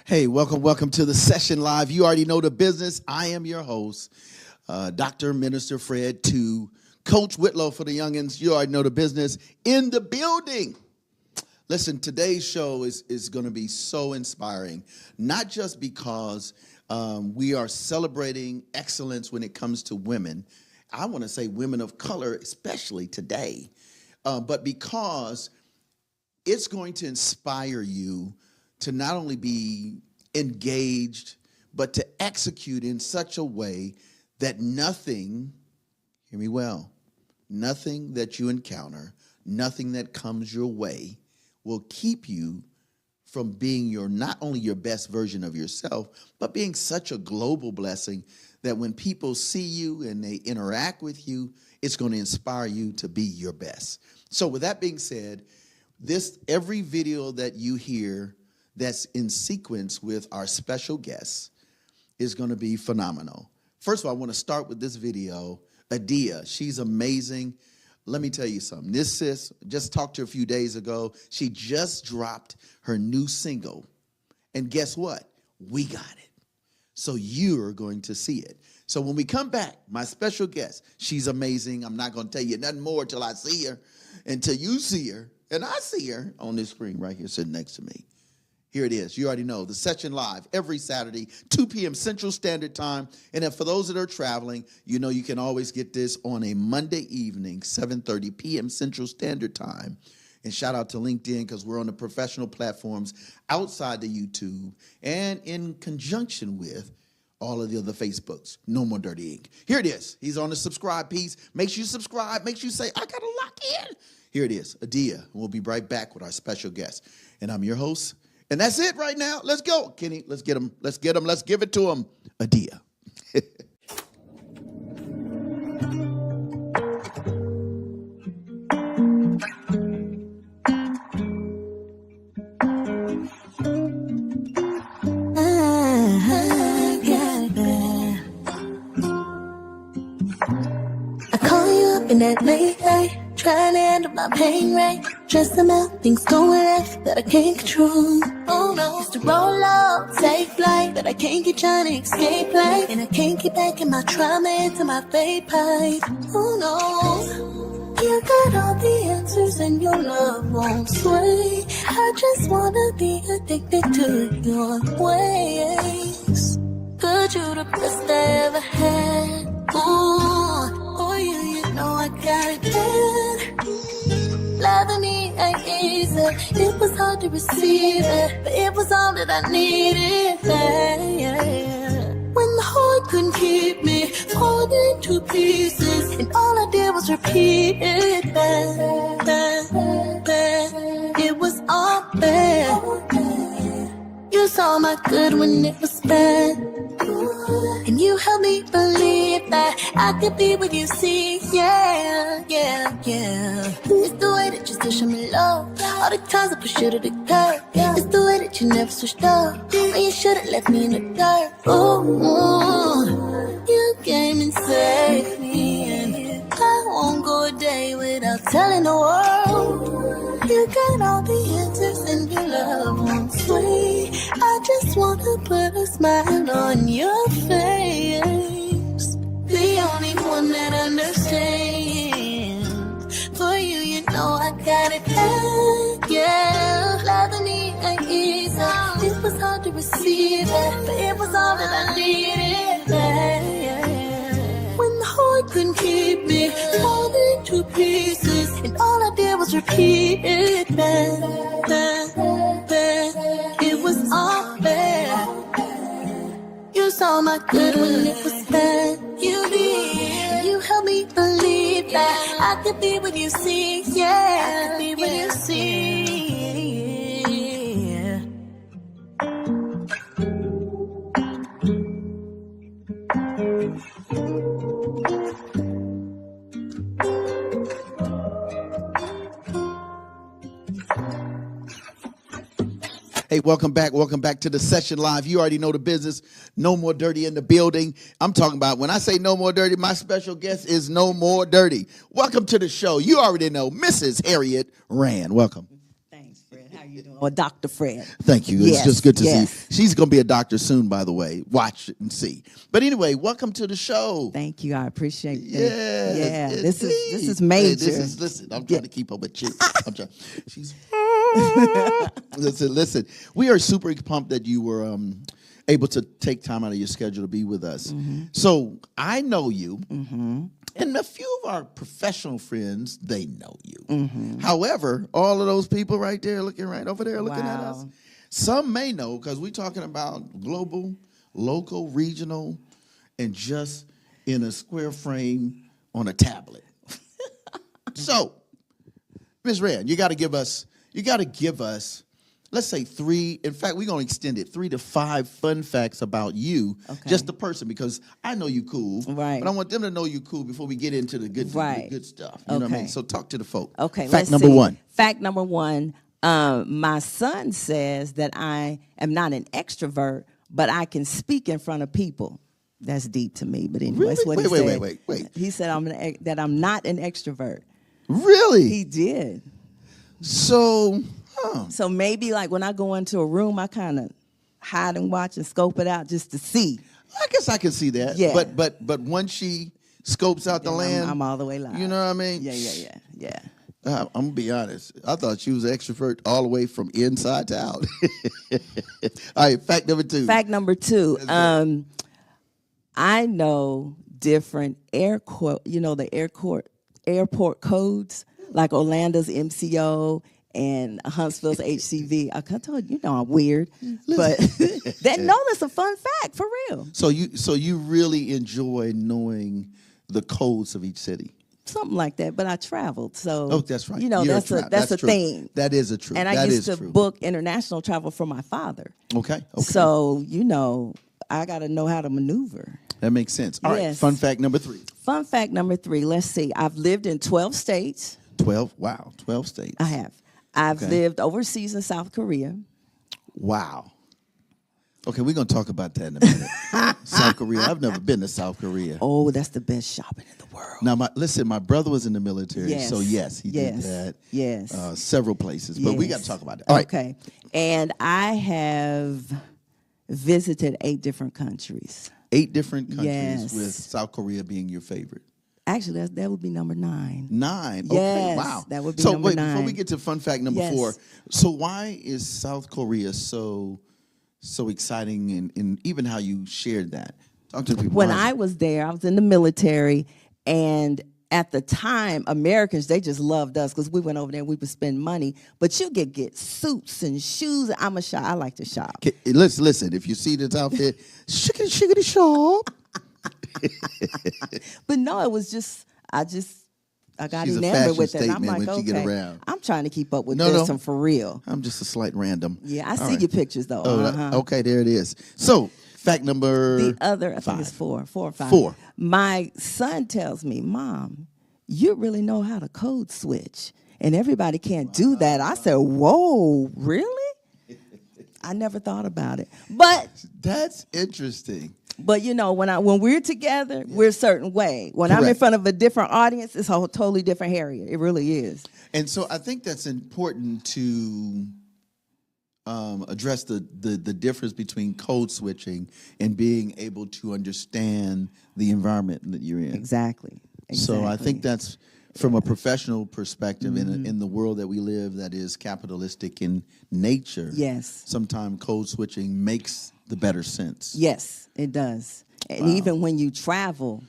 Hey, welcome to the session live. You already know the business. I am your host, Dr. Minister Fred, to Coach Whitlow for the youngins. You already know the business in the building. Listen, today's show is going to be so inspiring, not just because we are celebrating excellence when it comes to women. I want to say women of color, especially today, but because it's going to inspire you to not only be engaged, but to execute in such a way that nothing, hear me well, nothing that you encounter, nothing that comes your way will keep you from being not only your best version of yourself, but being such a global blessing that when people see you and they interact with you, it's going to inspire you to be your best. So with that being said, every video that you hear that's in sequence with our special guests is going to be phenomenal. First of all, I want to start with this video. Adia, she's amazing. Let me tell you something. This sis, just talked to her a few days ago. She just dropped her new single. And guess what? We got it. So you're going to see it. So when we come back, my special guest, she's amazing. I'm not going to tell you nothing more till I see her, until you see her. And I see her on this screen right here sitting next to me. Here it is. You already know. The Session Live every Saturday, 2 p.m. Central Standard Time. And then for those that are traveling, you know you can always get this on a Monday evening, 7:30 p.m. Central Standard Time. And shout out to LinkedIn because we're on the professional platforms outside the YouTube and in conjunction with all of the other Facebooks. No More Dirty Inc. Here it is. He's on the subscribe piece. Make sure you subscribe. Make sure you say, I got to lock in. Here it is. Adia. We'll be right back with our special guest. And I'm your host. And that's it right now. Let's go, Kenny. Let's get him. Let's get him. Let's give it to him. Adia. I call you up in that late night, trying to handle my pain right. Just about things going left that I can't control. Oh no, used to roll out, take flight, but I can't get trying to escape life, and I can't get back in my trauma into my fade pipe. Oh no, you got all the answers and your love won't sway. I just wanna be addicted to your ways. Put you the best I ever had. Ooh, for you know I got it bad. Loving me ain't easy. It was hard to receive it, but it was all that I needed. Yeah. When the heart couldn't keep me, falling to pieces, and all I did was repeat it. It was all bad. You saw my good when it was bad, and you helped me believe that I could be what you see. Yeah. It's the way that you still show me love, all the times I push you to the curb. It's the way that you never switched up when you should've left me in the dirt. Ooh, you came and saved me, and I won't go a day without telling the world. You got all the answers and your love won't sway. I just wanna put a smile on your face, the only one that understands. For you know I got it bad. Yeah, loving me ain't easy. It was hard to receive it, but it was all that I needed. Yeah. When the heart couldn't keep me, falling to pieces, and all I did was repeat it. It was all bad. You saw my good when it was bad. You did. You helped me believe that I could be what you see. Yeah, I could be what you see. Hey, welcome back to the Session Live. You already know the business. No More Dirty in the building. I'm talking about, when I say No More Dirty, my special guest is No More Dirty. Welcome to the show. You already know Mrs. Harriet Rand. Welcome. Thanks, Fred. How you doing? Or Dr. Fred. Thank you. Yes, It's just good to yes. see. She's going to be a doctor soon, by the way. Watch it and see. But anyway, welcome to the show. Thank you. I appreciate that. Yes, Yeah. This indeed. is major. Hey, listen, I'm trying to keep up with you. I'm trying. She's listen. We are super pumped that you were able to take time out of your schedule to be with us. Mm-hmm. So I know you. Mm-hmm. And a few of our professional friends, they know you. Mm-hmm. However, all of those people right there, looking right over there, looking at us, some may know because we're talking about global, local, regional, and just in a square frame on a tablet. So, Ms. Rand, you got to give us, let's say 3, in fact, we're going to extend it, 3 to 5 fun facts about you, just the person, because I know you cool, right? But I want them to know you cool before we get into the good stuff. You know what I mean? So talk to the folk. Okay, Fact number 1. Fact number 1, my son says that I am not an extrovert, but I can speak in front of people. That's deep to me, but anyway, Really? that's what he said. Wait. He said that I'm not an extrovert. Really? He did. So... So maybe like when I go into a room, I kind of hide and watch and scope it out just to see. I guess I can see that. Yeah. But once she scopes out the land, I'm all the way live. You know what I mean? Yeah. I'm gonna be honest. I thought she was an extrovert all the way from inside to out. All right. Fact number 2. Fact number 2. I know different airport codes like Orlando's MCO. And Huntsville's HCV. I told you, I'm weird, but that's a fun fact for real. So you really enjoy knowing the codes of each city. Something like that, but I traveled, so that's right. That's a true. thing. That is a truth. And I used to book international travel for my father. Okay. So I got to know how to maneuver. That makes sense. All right. Fun fact number 3. Fun fact number 3. Let's see. I've lived in 12 states. 12. Wow. 12 states. I have. I've lived overseas in South Korea. Wow. Okay, we're going to talk about that in a minute. South Korea. I've never been to South Korea. Oh, that's the best shopping in the world. Now, my brother was in the military, so yes, he did that. Yes. Several places, but we got to talk about that. All right. Okay. And I have visited 8 different countries. 8 different countries, with South Korea being your favorite. Actually, that would be number 9. 9. Okay. Yes, Wow. that would be number 9. Before we get to fun fact number 4, so why is South Korea so exciting, and even how you shared that? Talk to people. When I was there, I was in the military, and at the time, Americans, they just loved us because we went over there and we would spend money. But you get suits and shoes. I like to shop. Okay, listen. If you see this outfit, shiggity shop. But no, it was just I got She's enamored with it. And I'm statement like, when she get around. I'm trying to keep up with this one for real. I'm just a slight random. Yeah, I see your pictures though. Okay, there it is. So, fact number the other, I 5. think it's 4 or 5. 4. My son tells me, Mom, you really know how to code switch, and everybody can't do that. I said, whoa, really? I never thought about it, but that's interesting. But when we're together, we're a certain way. When I'm in front of a different audience, it's a whole totally different area. It really is. And so I think that's important to address the difference between code switching and being able to understand the environment that you're in. Exactly. So I think that's from a professional perspective in the world that we live that is capitalistic in nature. Yes. Sometimes code switching makes the better sense. Yes, it does. And even when you travel,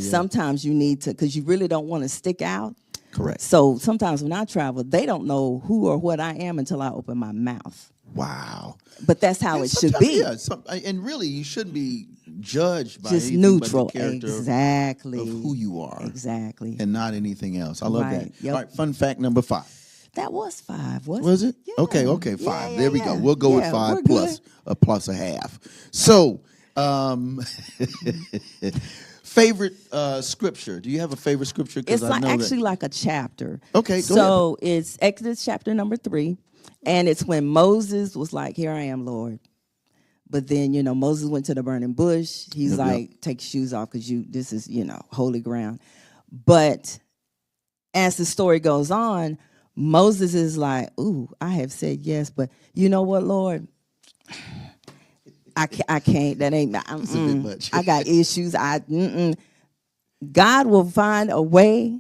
sometimes you need to, because you really don't want to stick out. Correct. So sometimes when I travel, they don't know who or what I am until I open my mouth. Wow. But that's how it should be. Yeah, and really, you shouldn't be judged by just anything neutral. but the character Exactly. of who you are. Exactly. And not anything else. I love that. Yep. All right, fun fact number 5. That was 5, wasn't Was it? Yeah. Okay, 5. Yeah, there we go. We'll go with 5 we're plus a half. So, favorite scripture. Do you have a favorite scripture? It's actually like a chapter. Okay, go ahead. So it's Exodus chapter number 3, and it's when Moses was like, "Here I am, Lord." But then, Moses went to the burning bush. He's like, "Take your shoes off because this is, holy ground." But as the story goes on, Moses is like, ooh, I have said yes, but you know what, Lord? I can't. That ain't. It's a bit much. I got issues. God will find a way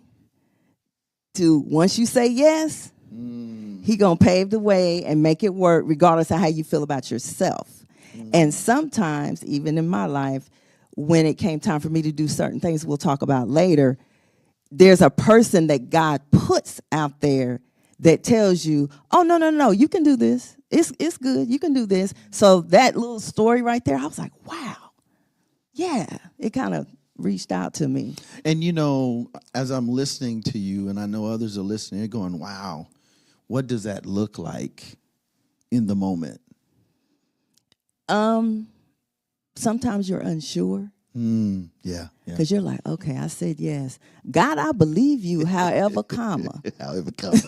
to, once you say yes, he gonna pave the way and make it work regardless of how you feel about yourself. And sometimes, even in my life, when it came time for me to do certain things we'll talk about later, there's a person that God puts out there that tells you, oh, no, you can do this. It's good. You can do this. So that little story right there, I was like, wow. Yeah, it kind of reached out to me. And, as I'm listening to you, and I know others are listening, they're going, wow, what does that look like in the moment? Sometimes you're unsure. Yeah. Because you're like, okay, I said yes. God, I believe you, however, comma. However, comma.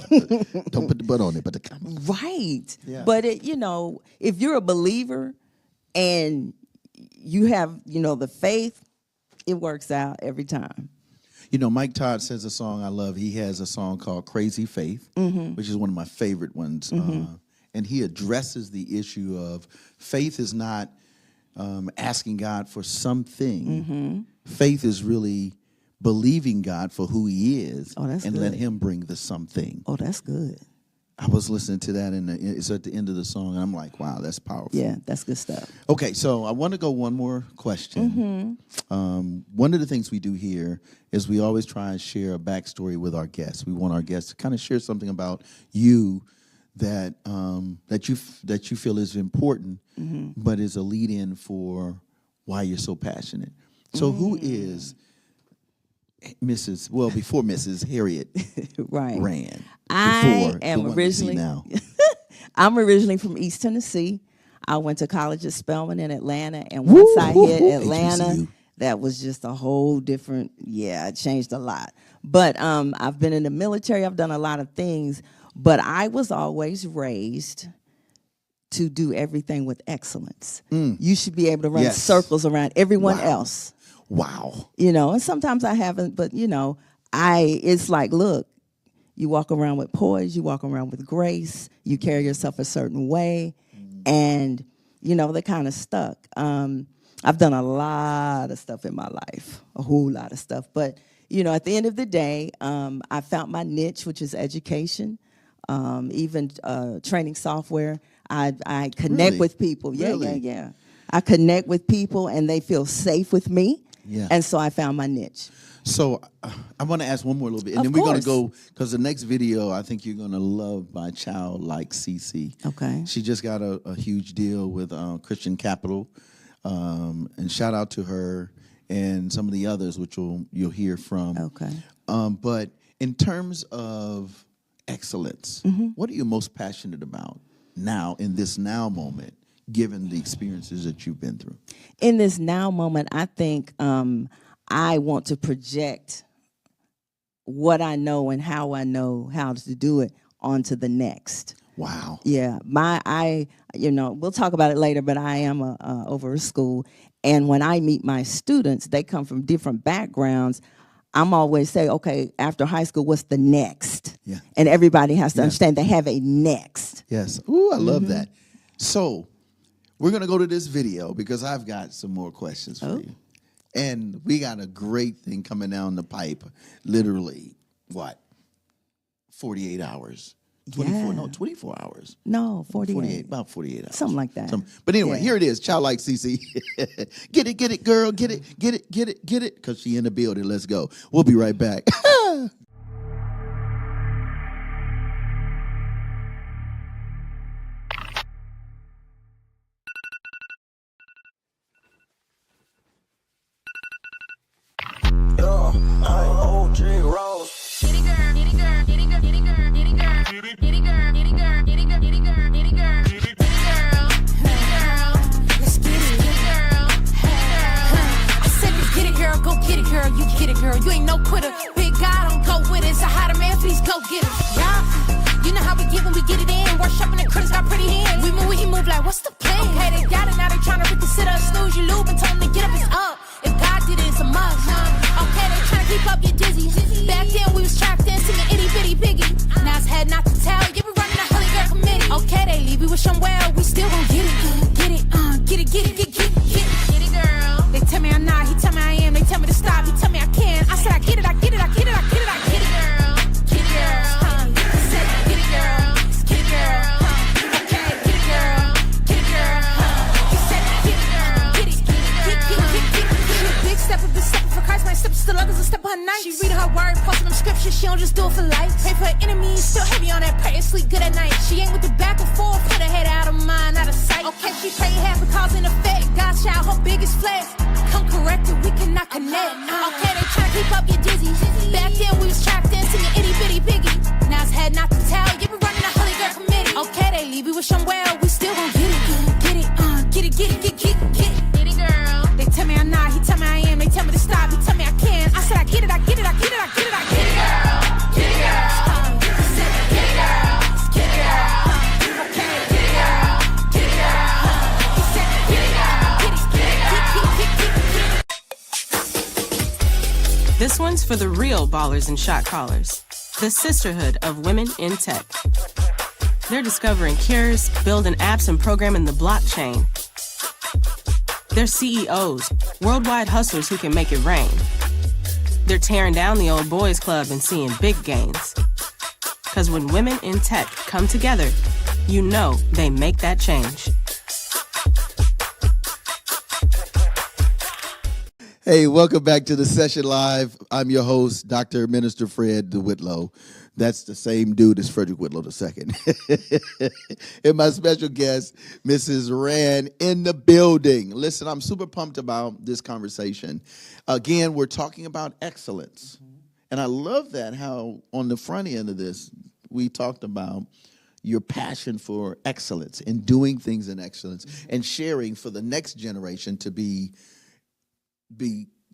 Don't put the but on it, but the comma. Right. Yeah. But, if you're a believer and you have, the faith, it works out every time. Mike Todd says a song I love. He has a song called Crazy Faith, which is one of my favorite ones. And he addresses the issue of faith is not asking God for something. Faith is really believing God for who he is and good. let him bring the something. Oh, that's good. I was listening to that, and it's at the end of the song, and I'm like, wow, that's powerful. Yeah, that's good stuff. Okay, so I want to go one more question. One of the things we do here is we always try and share a backstory with our guests. We want our guests to kind of share something about you that you feel is important, but is a lead-in for why you're so passionate. So who is before Mrs. Harriet right. Rand? I am originally now. I'm originally from East Tennessee. I went to college at Spelman in Atlanta, and once I hit Atlanta, HBCU. That was just a whole different. Yeah, it changed a lot. But I've been in the military. I've done a lot of things, but I was always raised to do everything with excellence. You should be able to run circles around everyone else. Wow. And sometimes I haven't, but it's like, look, you walk around with poise, you walk around with grace, you carry yourself a certain way, and, they're kind of stuck. I've done a lot of stuff in my life, a whole lot of stuff. But, at the end of the day, I found my niche, which is education, even training software. I connect with people. Yeah. I connect with people, and they feel safe with me. Yeah. And so I found my niche. So I want to ask one more little bit, and then we're going to go, because the next video I think you're going to love my child like Cece. Okay. She just got a huge deal with Christian Capital, and shout out to her and some of the others, which you'll hear from. Okay. But in terms of excellence, what are you most passionate about now in this now moment, given the experiences that you've been through? In this now moment, I think I want to project what I know and how I know how to do it onto the next. Wow. Yeah. We'll talk about it later, but I am over a school. And when I meet my students, they come from different backgrounds. I'm always say, okay, after high school, what's the next? Yeah. And everybody has to understand they have a next. Yes. Ooh, I love that. So we're going to go to this video because I've got some more questions for you. And we got a great thing coming down the pipe. Literally, 48 hours? 24 hours. No, 48. About 48 hours. Something like that. But anyway, here it is. Child like Cece. Get it, girl. Get it. Because she in the building. Let's go. We'll be right back. Girl, you ain't no quitter. Big God, don't go with it. So how the man, please go get it. Yeah, you know how we get when we get it in. Workshopping the critics got pretty hands. We move, he move like, what's the plan? Okay, they got it, now they tryna reconsider. Snooze, you lube, and tell them to get up, it's up. If God did it, it's a must. Okay, they tryna keep up, get dizzy. Back then we was trapped in, singing itty bitty piggy. Now it's head, not nights. She reading her word, posting them scriptures, she don't just do it for likes. Pray for her enemies, still heavy on that prayer, sleep good at night. She ain't with the back and forth, put her head out of mind, out of sight. Okay, she pray half a cause and effect. God's child, her biggest flex. Come correct it, we cannot connect. Okay, they try to keep up your dizzy. Back then we was trapped into your itty bitty piggy. Now it's head not to tell, you been running a holy girl committee. Okay, they leave you with some well, we still gon' get it, get it, get it, get it, get it, girl. They tell me I'm not, he tell me I am, they tell me to stop, he tell me I can. I said I get it, I get it, I get it, I get it, I get it, girl, get it, girl. Get it, girl, get it, girl. Okay, get it, girl, get it, girl. He said get it, girl, get it. This one's for the real ballers and shot callers, the sisterhood of women in tech. They're discovering cures, building apps, and programming the blockchain. They're CEOs, worldwide hustlers who can make it rain. They're tearing down the old boys club and seeing big gains. Because when women in tech come together, you know they make that change. Hey, welcome back to the session live. I'm your host, Dr. Minister Fred Whitlow. That's the same dude as Frederick Whitlow II. And my special guest, Mrs. Rand, in the building. Listen, I'm super pumped about this conversation. Again, we're talking about excellence. And I love that how on the front end of this, we talked about your passion for excellence and doing things in excellence and sharing for the next generation to be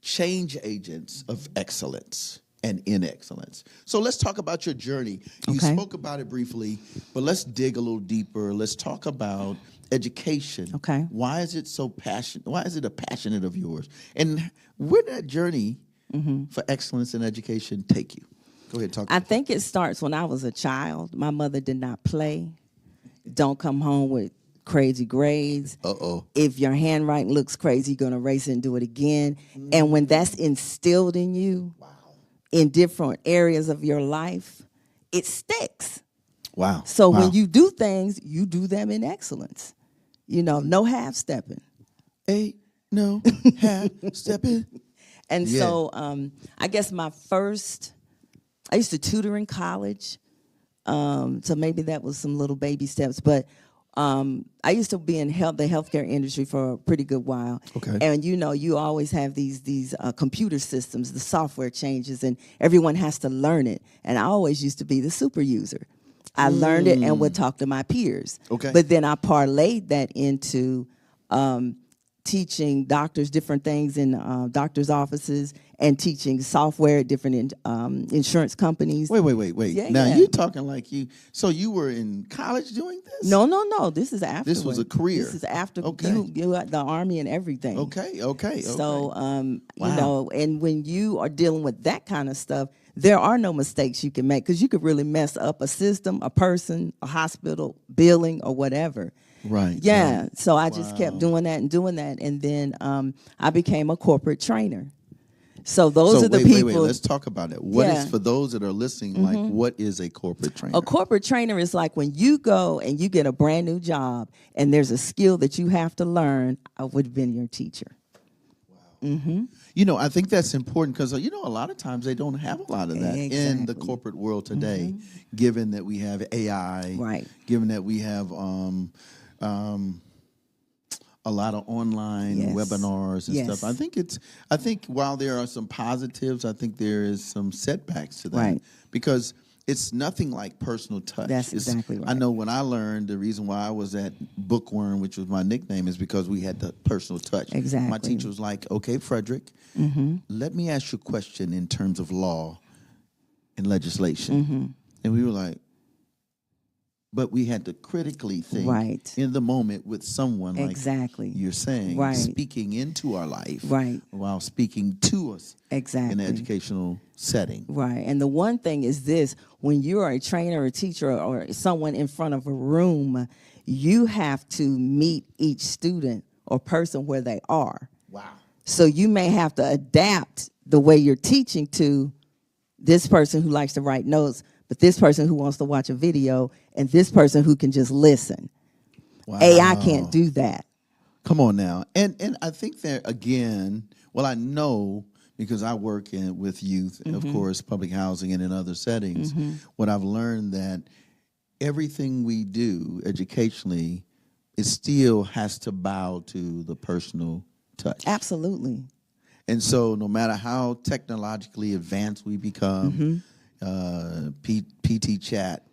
change agents of excellence and in excellence. So let's talk about your journey. You spoke about it briefly, but let's dig a little deeper. Let's talk about education. Okay. Why is it so passionate? Why is it a passionate of yours? And where did that journey for excellence in education take you? Go ahead, talk. I think it starts when I was a child. My mother did not play. Don't come home with crazy grades. If your handwriting looks crazy, you're going to erase it and do it again. And when that's instilled in you in different areas of your life, it sticks. Wow. So when you do things, you do them in excellence. You know, no half-stepping. No half-stepping. And so I guess I used to tutor in college. So maybe that was some little baby steps. But I used to be in the healthcare industry for a pretty good while. Okay. And you know, you always have these computer systems, the software changes, and everyone has to learn it. And I always used to be the super user. I learned it and would talk to my peers. Okay. But then I parlayed that into teaching doctors different things in doctors' offices and teaching software at different insurance companies. Wait. Yeah, now, yeah. you're talking like so you were in college doing this? No. This is after. This was a career. This is after Okay. you had the Army and everything. Okay. So, Wow. you know, and when you are dealing with that kind of stuff, there are no mistakes you can make because you could really mess up a system, a person, a hospital, billing, or whatever. Right. Yeah. Right. So I just kept doing that. And then I became a corporate trainer. So those are the people. Wait. Let's talk about it. What is, for those that are listening, like, what is a corporate trainer? A corporate trainer is like when you go and you get a brand new job and there's a skill that you have to learn, I would have been your teacher. Wow. You know, I think that's important because, you know, a lot of times they don't have a lot of that in the corporate world today, given that we have AI, right? Given that we have a lot of online webinars and stuff. I think while there are some positives, I think there is some setbacks to that. Right. Because it's nothing like personal touch. That's exactly right. I know when I learned the reason why I was at Bookworm, which was my nickname, is because we had the personal touch. Exactly. My teacher was like, okay, Frederick, let me ask you a question in terms of law and legislation. And we were like, but we had to critically think in the moment with someone like you're saying, speaking into our life while speaking to us in an educational setting. Right. And the one thing is this, when you're a trainer, a teacher, or someone in front of a room, you have to meet each student or person where they are. Wow. So you may have to adapt the way you're teaching to this person who likes to write notes, but this person who wants to watch a video, and this person who can just listen. Wow. AI can't do that. Come on now. And I think that, again, well, I know because I work with youth, of course, public housing and in other settings, what I've learned that everything we do educationally, it still has to bow to the personal touch. Absolutely. And so no matter how technologically advanced we become, PT chat,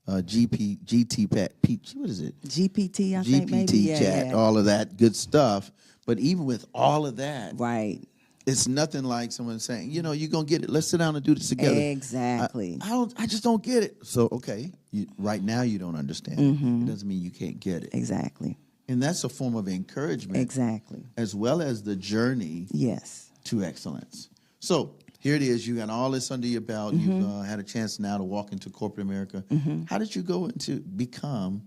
GT Pat, what is it? GPT, I think maybe. GPT chat, all of that good stuff. But even with all of that, Right. it's nothing like someone saying, you're going to get it. Let's sit down and do this together. Exactly. I just don't get it. So, okay, right now you don't understand. It doesn't mean you can't get it. Exactly. And that's a form of encouragement. Exactly. As well as the journey Yes. to excellence. So here it is. You got all this under your belt. You've had a chance now to walk into corporate America. How did you go into become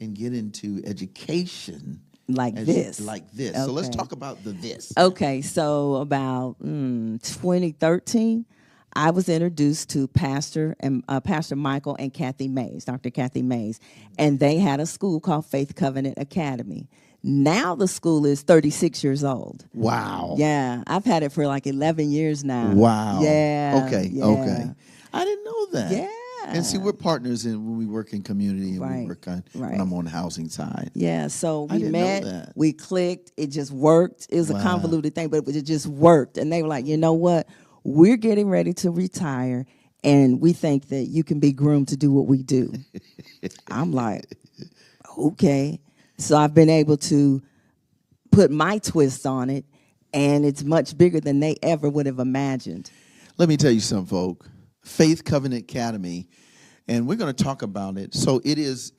and get into education Like this? Like this. Okay. So let's talk about the this. Okay, so about 2013, I was introduced to Pastor Michael and Kathy Mays, Dr. Kathy Mays, and they had a school called Faith Covenant Academy. Now the school is 36 years old. Wow. Yeah, I've had it for like 11 years now. Wow. Yeah. Okay. Yeah. Okay. I didn't know that. Yeah. And see, we're partners when we work in community and we Right. work on Right. when I'm on the housing side. Yeah, so I we didn't know met, that. we clicked, it just worked. It was a Wow. convoluted thing, but it just worked. And they were like, you know what? We're getting ready to retire, and we think that you can be groomed to do what we do. I'm like, okay. So I've been able to put my twist on it, and it's much bigger than they ever would have imagined. Let me tell you something, folk. Faith Covenant Academy, and we're going to talk about it. So it is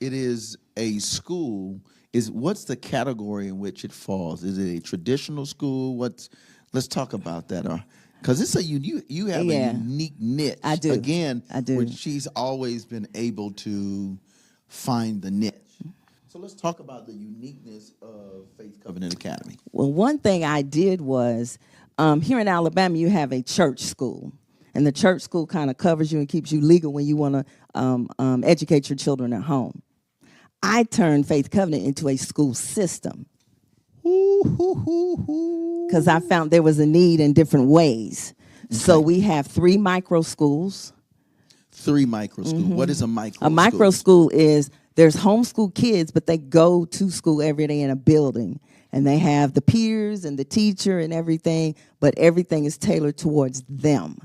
a school. What's the category in which it falls? Is it a traditional school? Let's talk about that. Because it's you have a unique niche. I do. Again, I do. which she's always been able to find the niche. So let's talk about the uniqueness of Faith Covenant Academy. Well, one thing I did was, here in Alabama, you have a church school. And the church school kind of covers you and keeps you legal when you want to educate your children at home. I turned Faith Covenant into a school system because I found there was a need in different ways. Okay. So we have 3 micro schools. 3 micro schools. What is a micro school? A micro school is there's homeschool kids, but they go to school every day in a building. And they have the peers and the teacher and everything, but everything is tailored towards them.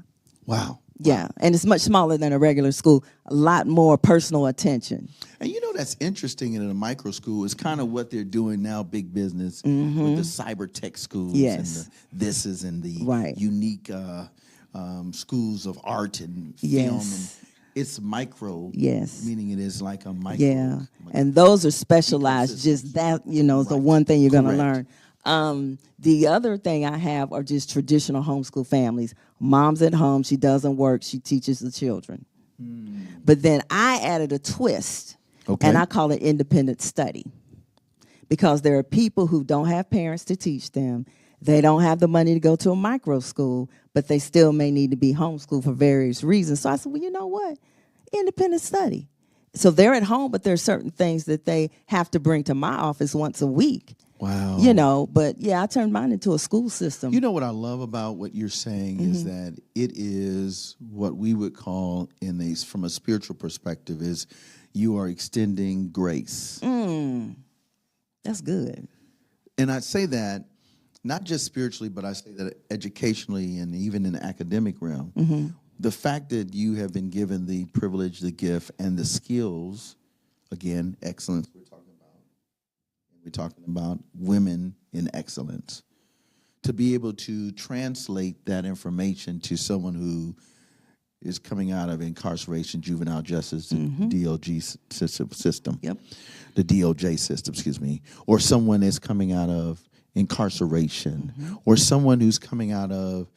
Wow. Yeah, and it's much smaller than a regular school, a lot more personal attention. And you know that's interesting in a micro school is kind of what they're doing now, big business, with the cyber tech schools Yes. and the thises and the Right. unique schools of art and film. Yes. And it's micro, Yes. meaning it is like a micro. Yeah, and those are specialized, just that, the one thing you're going to Correct. learn. The other thing I have are just traditional homeschool families. Mom's at home, she doesn't work, she teaches the children. But then I added a twist, and I call it independent study. Because there are people who don't have parents to teach them. They don't have the money to go to a micro school, but they still may need to be homeschooled for various reasons. So I said, well, you know what? Independent study. So they're at home, but there are certain things that they have to bring to my office once a week. Wow. But yeah, I turned mine into a school system. You know what I love about what you're saying is that it is what we would call from a spiritual perspective is you are extending grace. That's good. And I say that not just spiritually, but I say that educationally and even in the academic realm. The fact that you have been given the privilege, the gift, and the skills, again, excellence we're talking about women in excellence, to be able to translate that information to someone who is coming out of incarceration, juvenile justice, the DOJ system. Yep. The DOJ system, excuse me. Or someone is coming out of incarceration, or someone who's coming out of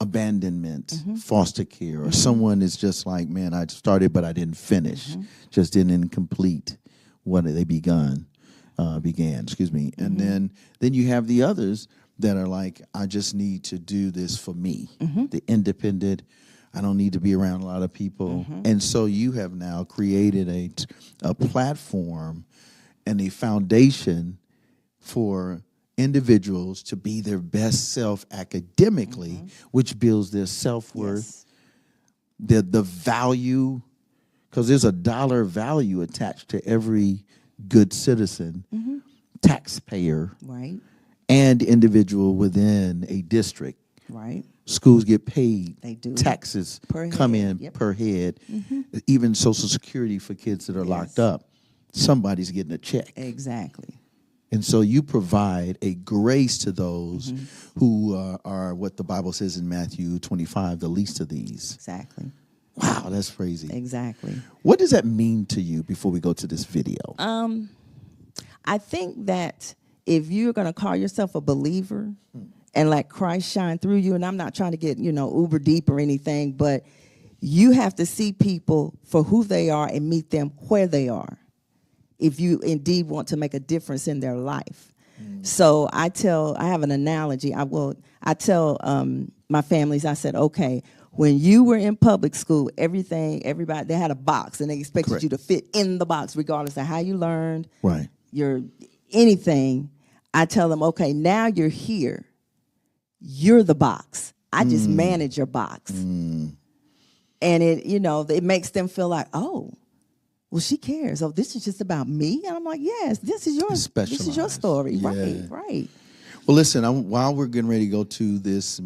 abandonment, foster care, or someone is just like, man, I started but I didn't finish, just didn't complete what they began, excuse me. And then you have the others that are like, I just need to do this for me, the independent. I don't need to be around a lot of people. And so you have now created a platform and a foundation for individuals to be their best self academically, which builds their self-worth, the value, because there's a dollar value attached to every good citizen, taxpayer, Right. and individual within a district. Right. Schools get paid. They do. Taxes Per come head. in Yep. per head. Even Social Security for kids that are locked up. Somebody's getting a check. Exactly. And so you provide a grace to those who are what the Bible says in Matthew 25, the least of these. Exactly. Wow, that's crazy. Exactly. What does that mean to you before we go to this video? I think that if you're going to call yourself a believer and let Christ shine through you, and I'm not trying to get, uber deep or anything, but you have to see people for who they are and meet them where they are, if you indeed want to make a difference in their life. So I have an analogy. I tell my families, I said, okay, when you were in public school, everybody, they had a box and they expected Correct. you to fit in the box regardless of how you learned, Right. your anything. I tell them, okay, now you're here. You're the box. I just manage your box. And it makes them feel like, oh, well, she cares. Oh, this is just about me? And I'm like, yes, this is your story. Yeah. Right. Well, listen, while we're getting ready to go to this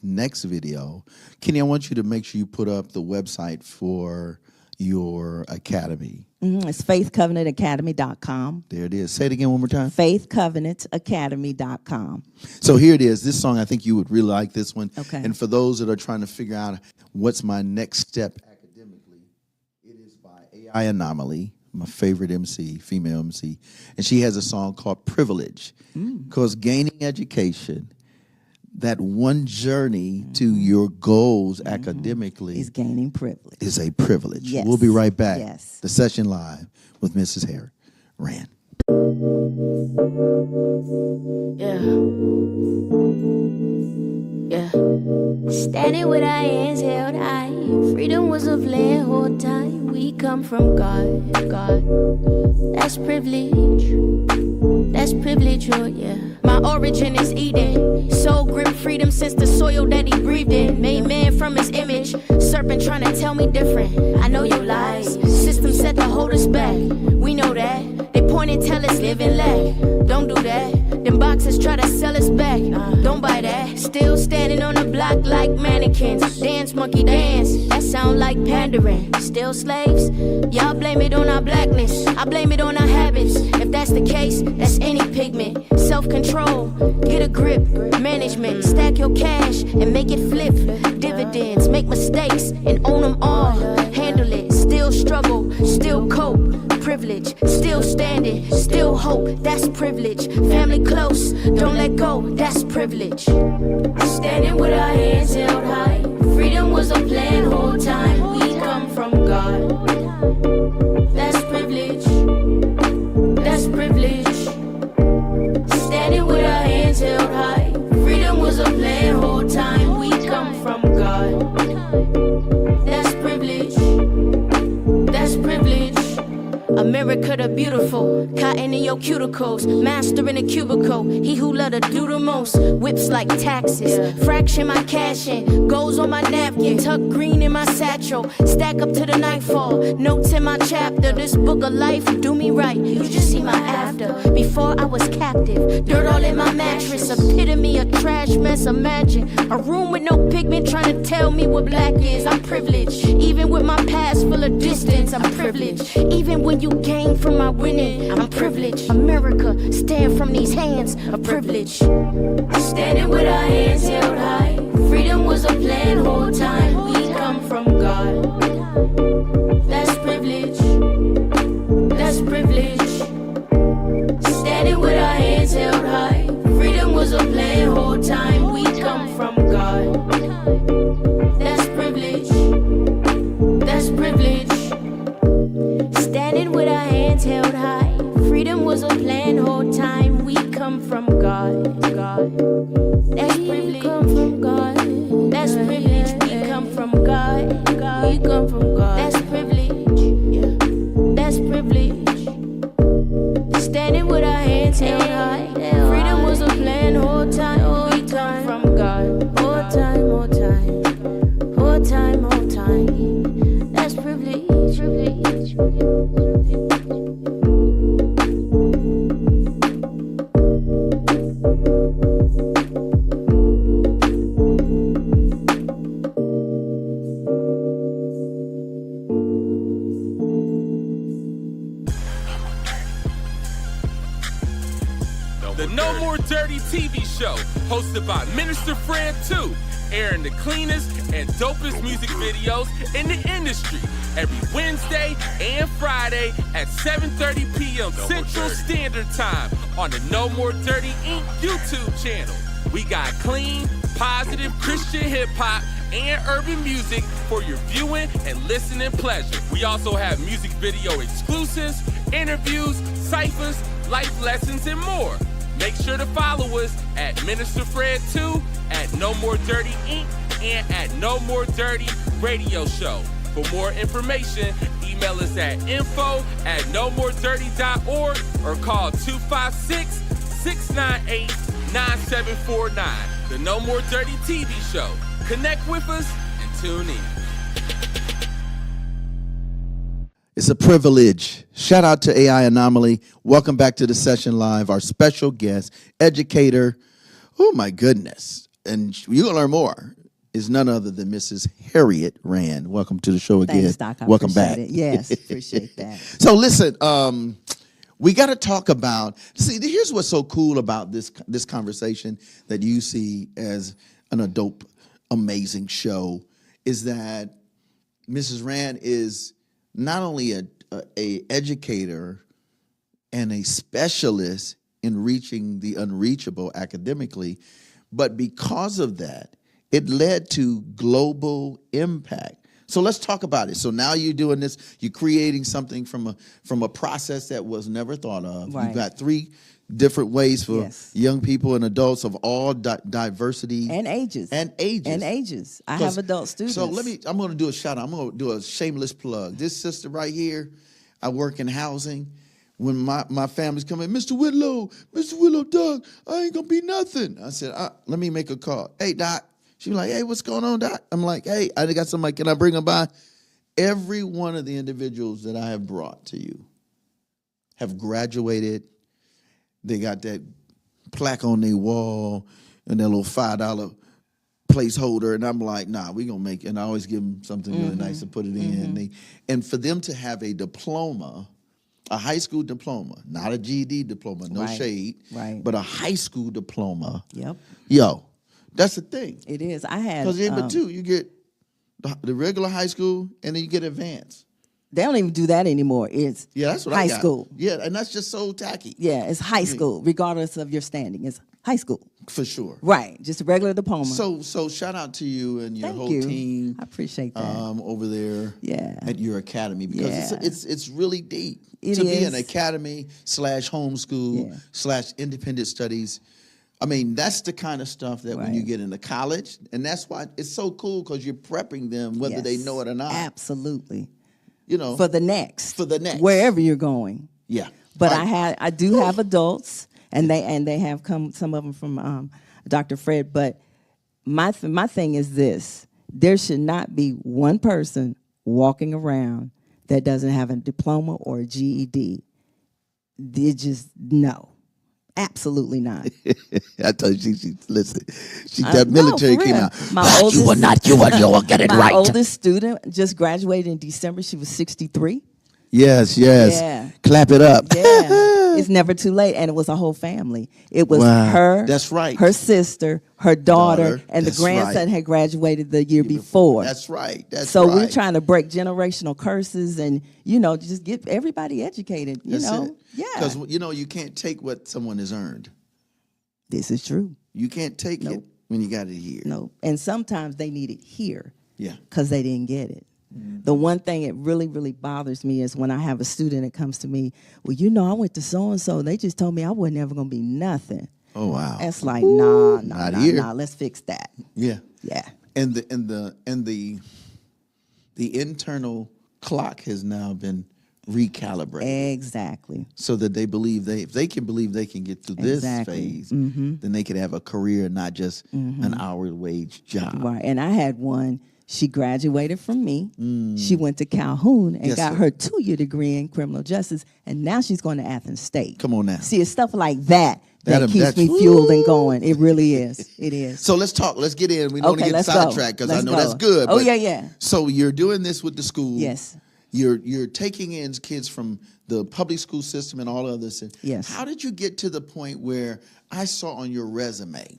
next video, Kenny, I want you to make sure you put up the website for your academy. It's faithcovenantacademy.com. There it is. Say it again one more time. faithcovenantacademy.com. So here it is. This song, I think you would really like this one. Okay. And for those that are trying to figure out what's my next step academically, it is by AI Anomaly, my favorite MC, female MC. And she has a song called Privilege. Because gaining education, that one journey to your goals academically Is gaining privilege. is a privilege. Yes. We'll be right back. Yes. The session live with Mrs. Rand. Yeah. Standing with our hands held high. Freedom was a plan whole time. We come from God. That's privilege. That's privilege, oh yeah. My origin is Eden. Soul grim freedom since the soil that he breathed in. Made man from his image. Serpent trying to tell me different. I know your lies. System set to hold us back. We know that. They point and tell us live and lack. Don't do that. Them boxes try to sell us back. Don't buy that. Still standing on the block like mannequins. Dance, monkey, dance. That sound like pandering. Still slaves? Y'all blame it on our blackness. I blame it on our habits. If that's the case, that's any pigment. Self-control, get a grip. Management, stack your cash and make it flip. Dividends, make mistakes and own them all. Handle it, still struggle, still cope. Privilege, still standing, still hope. That's privilege. Family close, don't let go. That's privilege. Standing with our hands held high. Freedom was a plan whole time. We come from God. That's privilege. That's privilege. Standing with our hands held high. Freedom was a plan whole time. We come from God. That's privilege. That's privilege. America the beautiful, cotton in your cuticles, master in a cubicle, he who let her do the most, whips like taxes, fraction my cash in, goes on my napkin, tuck green in my satchel, stack up to the nightfall, notes in my chapter, this book of life, do me right, you just see my after, before I was captive, dirt all in my mattress, epitome of trash mess, imagine, a room with no pigment trying to tell me what black is, I'm privileged, even with my past full of distance, I'm privileged, even when you gain from my winning, I'm privileged. America, stand from these hands of privilege. Standing with our hands held high. Freedom was a plan whole time. We come from God. That's privilege. That's privilege. Standing with our hands held high. Freedom was a plan whole time. We come from God. That's privilege. That's privilege. Standing with our hands held high. Freedom was a plan whole time. We come from God. That's privilege. Come from God. That's privilege. We come from God. We come from God. That's privilege. Yeah. That's privilege. Standing with our hands held high. Freedom was a No More Dirty TV show, hosted by Minister Fred 2, airing the cleanest and dopest music videos in the industry every Wednesday and Friday at 7:30 p.m. Central Standard Time on the No More Dirty Inc. YouTube channel. We got clean, positive Christian hip-hop and urban music for your viewing and listening pleasure. We also have music video exclusives, interviews, ciphers, life lessons, and more. Make sure to follow us at Minister Fred 2, at No More Dirty Inc., and at No More Dirty Radio Show. For more information, email us at info@nomoredirty.org or call 256-698-9749. The No More Dirty TV show. Connect with us and tune in. It's a privilege. Shout out to AI Anomaly. Welcome back to the session live. Our special guest, educator. Oh my goodness. And you're going to learn more. Is none other than Mrs. Harriet Rand. Welcome to the show again. Thanks, Doc. I Welcome appreciate back. It. Yes, appreciate that. So listen, we got to talk about, here's what's so cool about this conversation that you see as an adult, amazing show, is that Mrs. Rand is not only a educator and a specialist in reaching the unreachable academically, but because of that, it led to global impact. So let's talk about it. So now you're doing this, you're creating something from a process that was never thought of. Right. You've got 3 different ways for Yes. young people and adults of all diversity. And ages. I have adult students. So I'm going to do a shout out. I'm going to do a shameless plug. This sister right here, I work in housing. When my family's coming, Mr. Whitlow, Doug, I ain't going to be nothing. I said, let me make a call. Hey, Doc. She was like, hey, what's going on, Doc? I'm like, hey, I got somebody. Can I bring them by? Every one of the individuals that I have brought to you have graduated. They got that plaque on their wall and that little $5 placeholder. And I'm like, nah, we're going to make it. And I always give them something really nice to put it in. And for them to have a diploma, a high school diploma, not a GED diploma, no shade, but a high school diploma. Yep. Yo, that's the thing. It is. I had. Because you get the regular high school and then you get advanced. They don't even do that anymore. It's that's what high I got. school. Yeah, and that's just so tacky. Yeah, it's high school, regardless of your standing. It's high school. For sure. Right, just a regular diploma. So shout out to you and your whole you. team. I appreciate that. Over there at your academy, because it's really deep. It to be is. an academy / homeschool / independent studies. I mean, that's the kind of stuff that when you get into college, and that's why it's so cool, because you're prepping them whether they know it or not. Absolutely. You know, for the next, wherever you're going. Yeah. But I do have adults, and they have come, some of them from Dr. Fred. But my thing is this: there should not be one person walking around that doesn't have a diploma or a GED. They just no. Absolutely not. I told you, listen. That military came out. You will get it right. My oldest student just graduated in December. She was 63. Yes. Yeah. Clap it up. Yeah. It's never too late. And it was a whole family. It was her. That's right. Her sister, her daughter, and the grandson had graduated the year before. That's right. So we're trying to break generational curses and, just get everybody educated, That's know. It. Yeah. Because, you can't take what someone has earned. This is true. You can't take it when you got it here. No. And sometimes they need it here. Yeah. Because they didn't get it. The one thing that really, really bothers me is when I have a student that comes to me, well, I went to so-and-so, and they just told me I wasn't ever going to be nothing. Oh, wow. That's like, nah, let's fix that. Yeah. Yeah. And the internal clock has now been recalibrated. Exactly. So that they believe if they can believe they can get through this phase, then they could have a career, not just an hourly wage job. Right. And I had one. She graduated from me. She went to Calhoun and got her 2-year degree in criminal justice, and now she's going to Athens State. Come on now. See, it's stuff like that keeps me fueled and going. It really is. It is. So let's talk. Let's get in. We don't want to get sidetracked because I know that's good. Oh, yeah. So you're doing this with the school. Yes. you're taking in kids from the public school system and all of this. Yes. How did you get to the point where I saw on your resume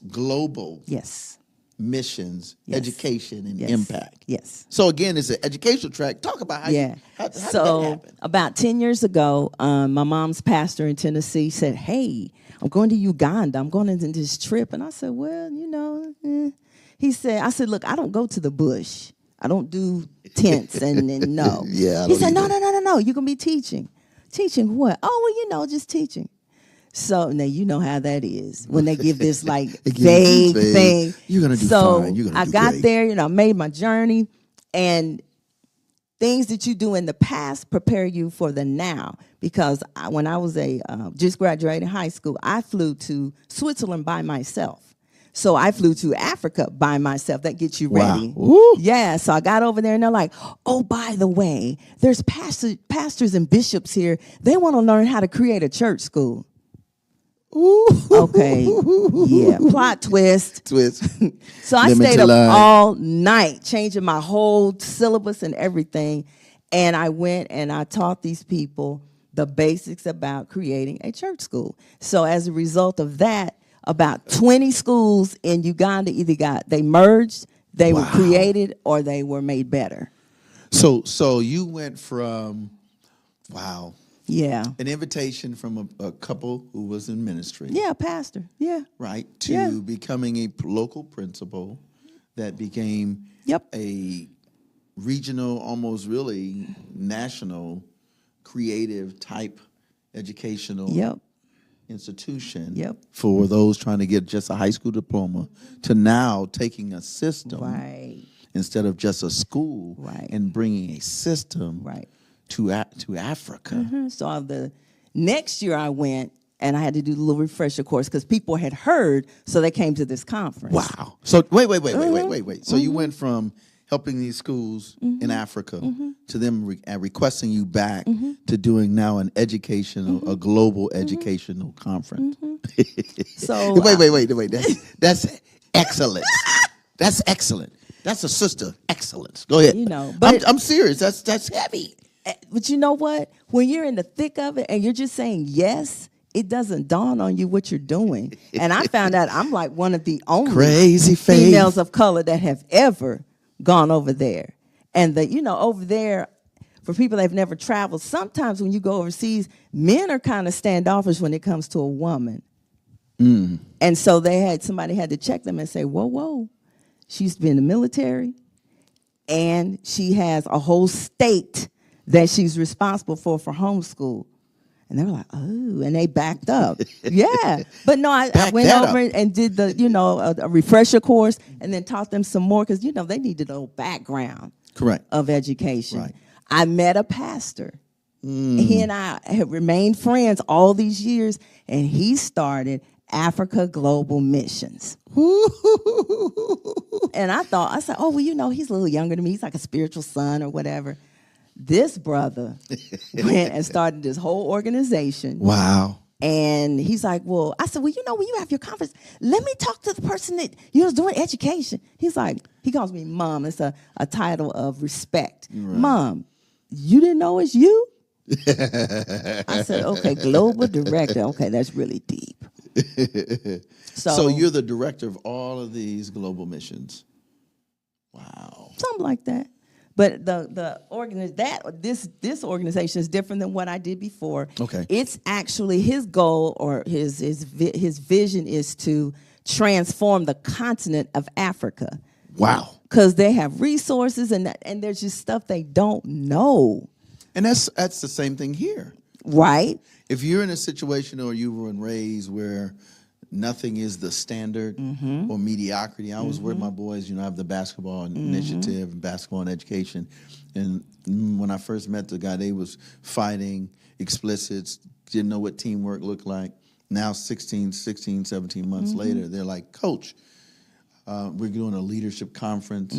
global Yes. missions, Yes. education, and Yes. impact? Yes. So again, it's an educational track. Talk about how Yeah. how did that So happen? about 10 years ago, my mom's pastor in Tennessee said, "Hey, I'm going to Uganda. I'm going on this trip." And I said, "Well, He said, I said, "Look, I don't go to the bush. I don't do tents and no." Yeah, I He don't said, "No, either. no. You're going to be teaching." Teaching what? "Oh, well, just teaching." So now you know how that is when they give this like They give you vague vague. thing. You're gonna do so fine. You're gonna I do got great. there, I made my journey, and things that you do in the past prepare you for the now. Because when I was just graduating high school, I flew to Switzerland by myself. So I flew to Africa by myself. That gets you ready. Wow. Woo. Yeah, so I got over there and they're like, "Oh, by the way, there's pastors and bishops here. They want to learn how to create a church school." Ooh. Okay, yeah, plot twist. Twist. So I Limited stayed up line. all night changing my whole syllabus and everything. And I went and I taught these people the basics about creating a church school. So as a result of that, about 20 schools in Uganda they merged, they were created, or they were made better. So you went from, wow, Yeah. an invitation from a couple who was in ministry, Yeah, pastor. Yeah. right, to Yeah. becoming a local principal that became Yep. a regional, almost really national, creative type educational Yep. institution Yep. for those trying to get just a high school diploma to now taking a system Right. instead of just a school Right. and bringing a system Right. to Africa. So the next year I went and I had to do the little refresher course because people had heard, so they came to this conference. Wow. So wait. So you went from helping these schools in Africa to them requesting you back to doing now an educational, a global educational conference. So wait. That's excellent. That's excellent. That's a sister excellence. Go ahead. but I'm serious. That's heavy. But you know what? When you're in the thick of it and you're just saying yes, it doesn't dawn on you what you're doing. And I found out I'm like one of the only Crazy faith. females of color that have ever gone over there. And over there, for people that have never traveled, sometimes when you go overseas, men are kind of standoffish when it comes to a woman. And so somebody had to check them and say, whoa, she's been in the military and she has a whole state that she's responsible for homeschool. And they were like, "Oh," and they backed up. Yeah. But no, I went over and did the, a refresher course and then taught them some more because, they needed a little background Correct. of education. Right. I met a pastor. He and I have remained friends all these years, and he started Africa Global Missions. And I said, "Oh, well, he's a little younger than me. He's like a spiritual son or whatever." This brother went and started this whole organization. Wow. And he's like, well, I said, well, when you have your conference, let me talk to the person that was doing education. He's like, he calls me Mom. It's a title of respect. Right. Mom, you didn't know it's you? I said, okay, global director. Okay, that's really deep. So you're the director of all of these global missions. Wow. Something like that. But this organization is different than what I did before. Okay. It's actually his goal or his vision is to transform the continent of Africa. Wow. Because they have resources and there's just stuff they don't know. And that's the same thing here. Right. If you're in a situation or you were raised where nothing is the standard or mediocrity. I was with my boys, I have the basketball initiative and basketball and education. And when I first met the guy, they was fighting explicits, didn't know what teamwork looked like. Now 16, 17 months later, they're like, Coach, we're doing a leadership conference.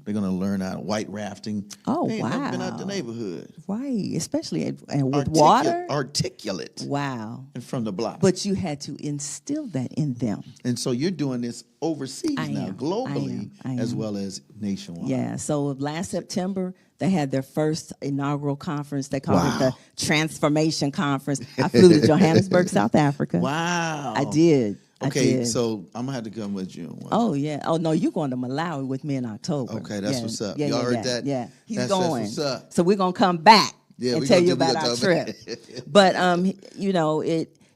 They're going to learn how to white rafting. Oh, they ain't wow. never been out the neighborhood. Right, especially with water. Articulate. Wow. And from the block. But you had to instill that in them. And so you're doing this overseas now, globally, I am. as well as nationwide. Yeah, so last September, They had their first inaugural conference. They called it Wow. the Transformation Conference. I flew to Johannesburg, South Africa. Wow. I did. Okay, I did. so I'm gonna have to come with you. Oh yeah. Oh no, you're going to Malawi with me in October. Okay, that's what's up. Yeah, Y'all yeah, heard yeah, that? Yeah, he's That's going. what's up. So we're gonna come back Yeah, and we tell gonna you do- we about gonna our talk trip. about- But you know,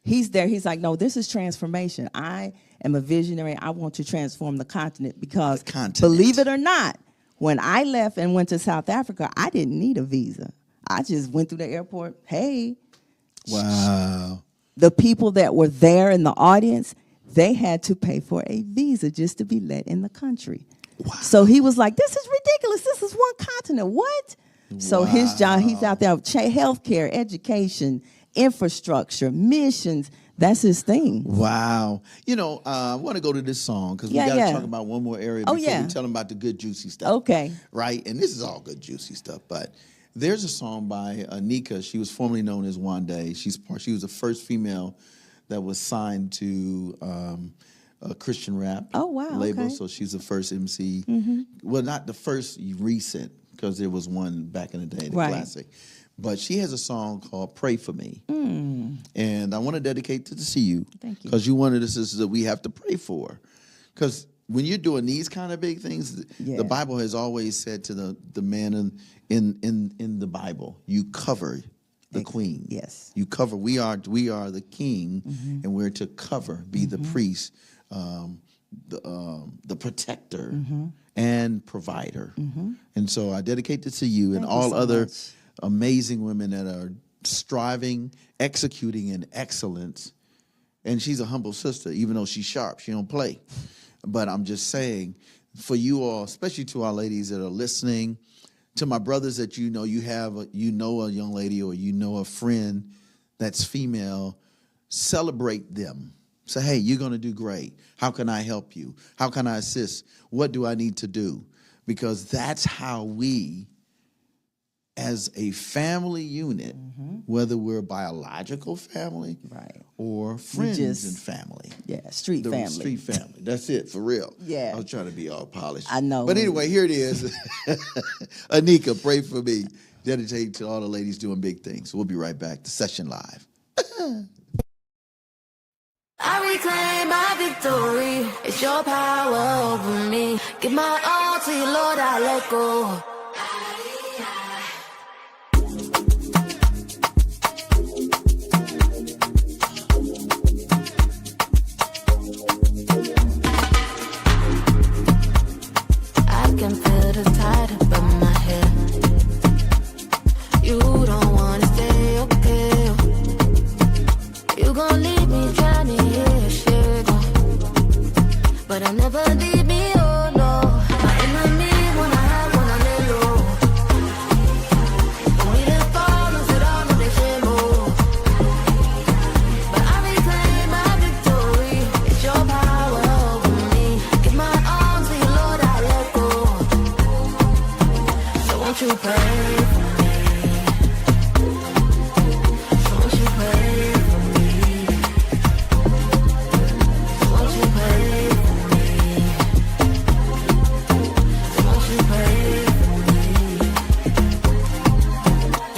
he's there. He's like, no, this is transformation. I am a visionary. I want to transform the continent because, The continent. believe it or not, when I left and went to South Africa, I didn't need a visa. I just went through the airport. Hey, Wow. the people that were there in the audience, they had to pay for a visa just to be let in the country. Wow. So he was like, this is ridiculous. This is one continent. What? So his job, he's out there, healthcare, education, infrastructure, missions. That's his thing. Wow. You know, I want to go to this song because Yeah, we got to yeah. talk about one more area Oh, before yeah. we tell them about the good, juicy stuff. Okay. Right? And this is all good, juicy stuff. But there's a song by Anika. She was formerly known as Wande. She was the first female that was signed to a Christian rap Oh, wow, label. okay. So she's the first MC. Well, not the first recent, because there was one back in the day, the Right. classic. But she has a song called Pray For Me. And I want to dedicate to you. Thank you. Because you're one of the sisters that we have to pray for. Because when you're doing these kind of big things, Yeah. the Bible has always said to the man in the Bible, you cover the queen. Yes. You cover. We are the king, and we're to cover, be the priest, the protector, and provider. And so I dedicate this to you and Thank you all so other much. amazing women that are striving, executing in excellence. And she's a humble sister, even though she's sharp. She don't play. But I'm just saying, for you all, especially to our ladies that are listening, to my brothers that you know a young lady or you know a friend that's female, celebrate them. Say, hey, you're going to do great. How can I help you? How can I assist? What do I need to do? Because that's how we, as a family unit, whether we're a biological family Right. or friends just- and family. Yeah, street The family. street family. That's it, for real. Yeah. I was trying to be all polished. I know. But anyway, here it is. Anika, pray for me. Dedicate to all the ladies doing big things. We'll be right back. The session live. I reclaim my victory. It's your power over me. Give my all to you, Lord, I let go. I can feel the tide above my head. You don't wanna stay, okay? You gon' leave me drowning here, shit. But I'll never leave me, oh no. My enemy wanna hide, wanna lay low. Want me to fall, lose it all, no they can't move. But I reclaim my victory. It's your power over me. Give my arms to you, Lord, I let go. So won't you pray for me? So won't you pray for me? So won't you pray for me? So won't you pray for me?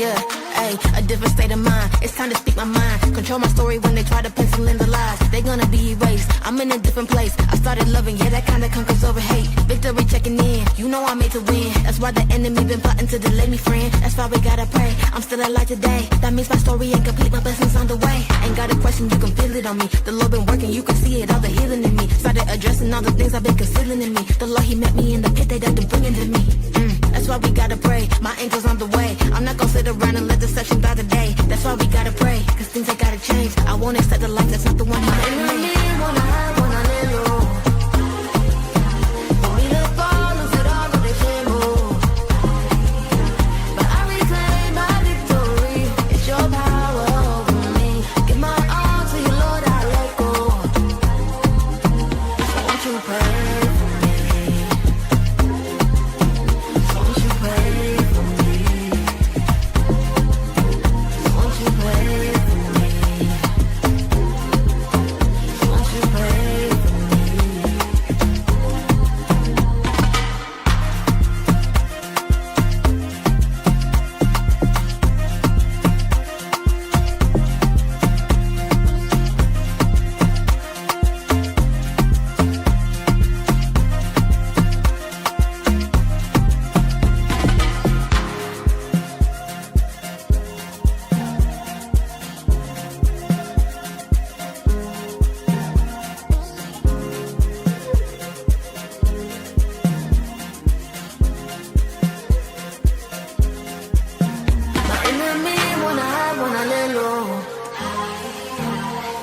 Yeah, ayy, a different state of mind. It's time to speak my mind. Control my story when they try to pencil in the lies. They gonna be erased. I'm in a different place. I started loving, yeah, that kinda conquers over hate. Victory checking in. You know I'm made to win. That's why the enemy been plotting to delay me, friend. That's why we gotta pray. I'm still alive today. That means my story ain't complete. My blessings on the way. Ain't got a question, you can feel it on me. The Lord been working, you can see it, all the healing in me. Started addressing all the things I've been concealing in me. The Lord, he met me in the pit, they had to bring it to me. That's why we gotta pray. My angel's on the way. I'm not gonna sit around and let deception die today. That's why we gotta pray. Cause things ain't gotta change. I won't accept the life that's not the one he made me. Wanna hide, wanna lay low. Want me to fall, lose it all, but they can't move. But I reclaim my victory. It's your power over me. Give my all to you, Lord, I let go. So won't you pray for me? So won't you pray for me? So won't you pray for me? wanna hide when I lay low.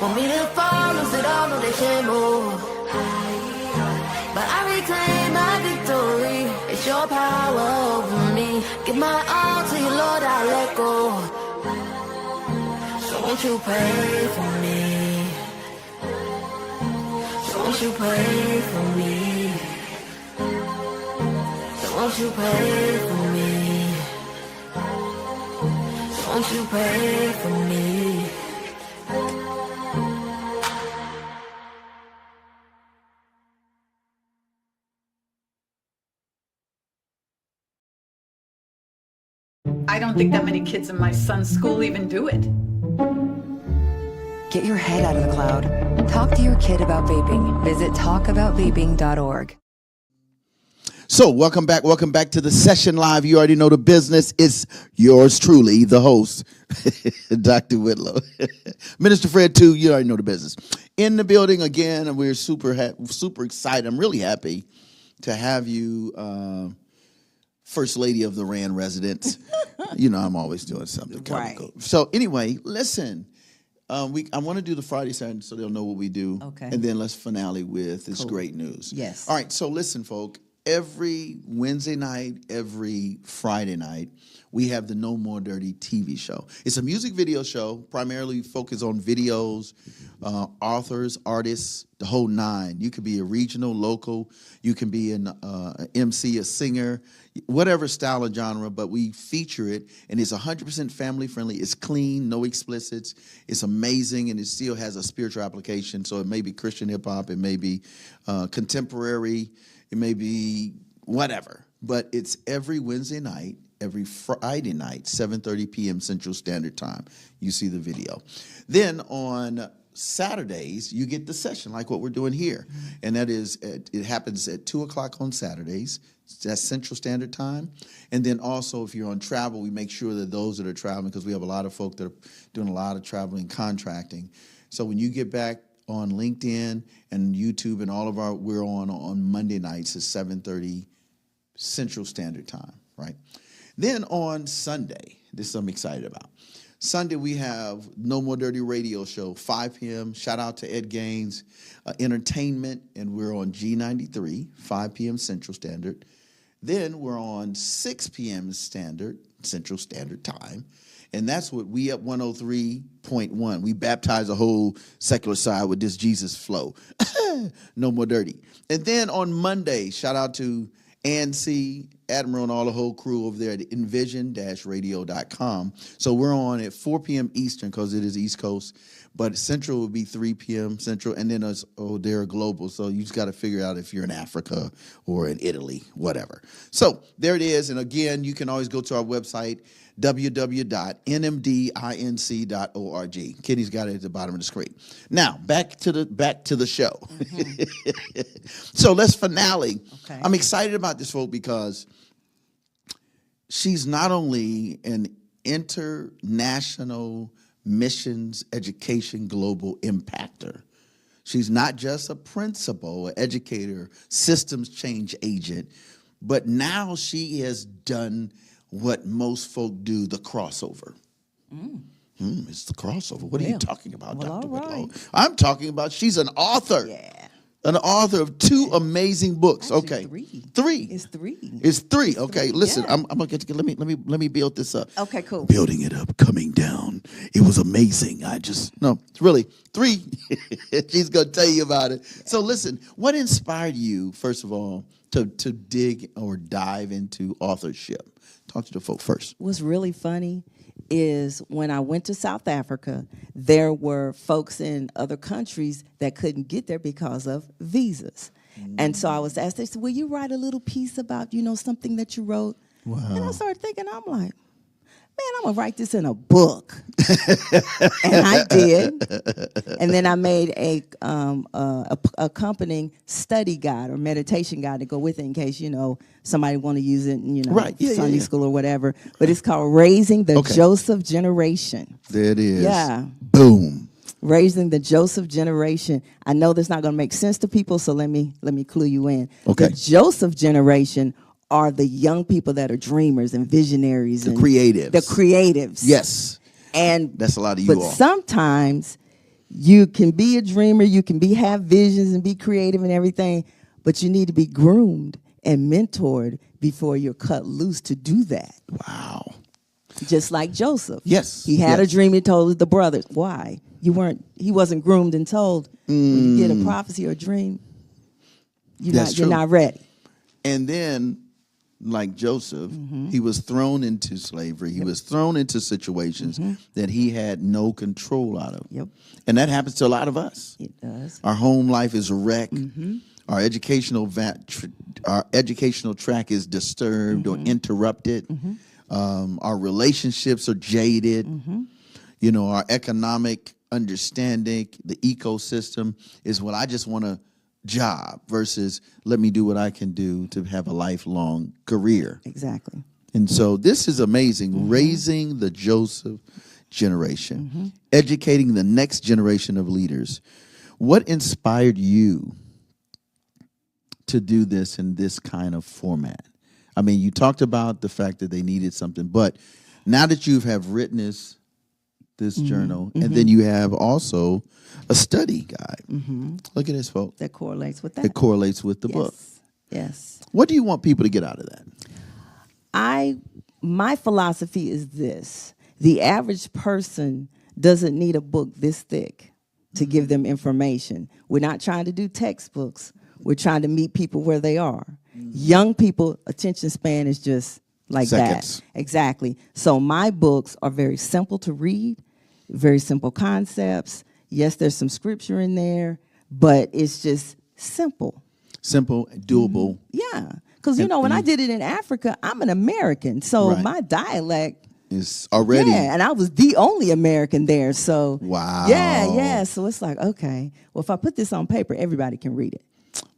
Want me to fall, lose it all, no they can't move. But I reclaim my victory. It's your power over me. Give my all to you, Lord, I let go. So won't you pray for me? So won't you pray for me? So won't you pray for me? So won't you pray for me? I don't think that many kids in my son's school even do it. Get your head out of the cloud. Talk to your kid about vaping. Visit talkaboutvaping.org. So, welcome back to the session live. You already know the business. It's yours truly, the host, Dr. Whitlow. Minister Fred, too, you already know the business. In the building again, and we're super excited. I'm really happy to have you, First Lady of the Rand residence. You know, I'm always doing something. Right. Cool. So, anyway, listen. I want to do the Friday, Saturday, so they'll know what we do. Okay. And then let's finale with this great news. Yes. All right, so listen, folk. Every Wednesday night, every Friday night, we have the No More Dirty TV show. It's a music video show, primarily focused on videos, authors, artists, the whole nine. You could be a regional, local. You can be an MC, a singer, whatever style or genre, but we feature it, and it's 100% family-friendly. It's clean, no explicits. It's amazing, and it still has a spiritual application. So it may be Christian hip-hop. It may be contemporary. It may be whatever, but it's every Wednesday night, every Friday night, 7:30 p.m. Central Standard Time. You see the video. Then on Saturdays, you get the session like what we're doing here, and that is it happens at 2 o'clock on Saturdays. That's Central Standard Time. And then also, if you're on travel, we make sure that those that are traveling, because we have a lot of folk that are doing a lot of traveling, contracting. So when you get back on LinkedIn and YouTube and all of our, we're on Monday nights at 7:30 Central Standard Time, right? Then on Sunday, this I'm excited about. Sunday, we have No More Dirty Radio Show, 5 p.m. Shout out to Ed Gaines Entertainment, and we're on G93, 5 p.m. Central Standard. Then we're on 6 p.m. Central Standard Time. And that's what we at 103.1. We baptize the whole secular side with this Jesus flow. No More Dirty. And then on Monday, shout out to Ancy, Admiral, and all the whole crew over there at envision-radio.com. So we're on at 4 p.m. Eastern because it is East Coast. But Central would be 3 p.m. Central. And then they're global. So you just got to figure out if you're in Africa or in Italy, whatever. So there it is. And again, you can always go to our website, www.nmdinc.org. Kitty's got it at the bottom of the screen. Now, back to the show. Mm-hmm. So let's finale. Okay. I'm excited about this, folk, because she's not only an international missions education global impactor. She's not just a principal, an educator, systems change agent, but now she has done what most folk do, the crossover. It's the crossover. What are you talking about, Dr. Whitlow? I'm talking about she's an author. Yeah. An author of 2 amazing books. Actually, okay. 3. It's 3. Okay. Listen, yeah. I'm gonna get to let me build this up. Okay, cool. Building it up, coming down. It was amazing. It's really 3. She's gonna tell you about it. Yeah. So listen, what inspired you, first of all, to dig or dive into authorship? Talk to the folk first. What's really funny is when I went to South Africa, there were folks in other countries that couldn't get there because of visas. And so I was asked, they said, will you write a little piece about, something that you wrote? Wow. And I started thinking, I'm like, man, I'm going to write this in a book. And I did. And then I made a accompanying study guide or meditation guide to go with it in case, somebody want to use it in, Sunday school or whatever. But it's called Raising the Joseph Generation. There it is. Yeah. Boom. Raising the Joseph Generation. I know that's not going to make sense to people, so let me clue you in. Okay. The Joseph Generation are the young people that are dreamers and visionaries. The creatives. The creatives. Yes. And that's a lot of you all. But sometimes you can be a dreamer, you can have visions and be creative and everything, but you need to be groomed and mentored before you're cut loose to do that. Wow. Just like Joseph. Yes. He had a dream, he told the brothers. Why? He wasn't groomed and told when you get a prophecy or a dream, you're not ready. And then, like Joseph, he was thrown into slavery. He was thrown into situations that he had no control out of. Yep. And that happens to a lot of us. It does. Our home life is a wreck. Our educational track is disturbed or interrupted. Our relationships are jaded. You know, our economic understanding, the ecosystem is what I just want a job versus let me do what I can do to have a lifelong career. Exactly. And so this is amazing, raising the Joseph generation, educating the next generation of leaders. What inspired you to do this in this kind of format? I mean, you talked about the fact that they needed something, but now that you have written this journal, and then you have also a study guide. Look at this, folks. That correlates with that. It correlates with the book. Yes. What do you want people to get out of that? My philosophy is this. The average person doesn't need a book this thick to give them information. We're not trying to do textbooks. We're trying to meet people where they are. Young people, attention span is just like seconds. That. Exactly. So my books are very simple to read, very simple concepts. Yes, there's some scripture in there, but it's just simple. Simple, doable. Yeah. Because, when I did it in Africa, I'm an American. So my dialect is already. Yeah, and I was the only American there. So. Wow. Yeah. So it's like, okay, well, if I put this on paper, everybody can read it.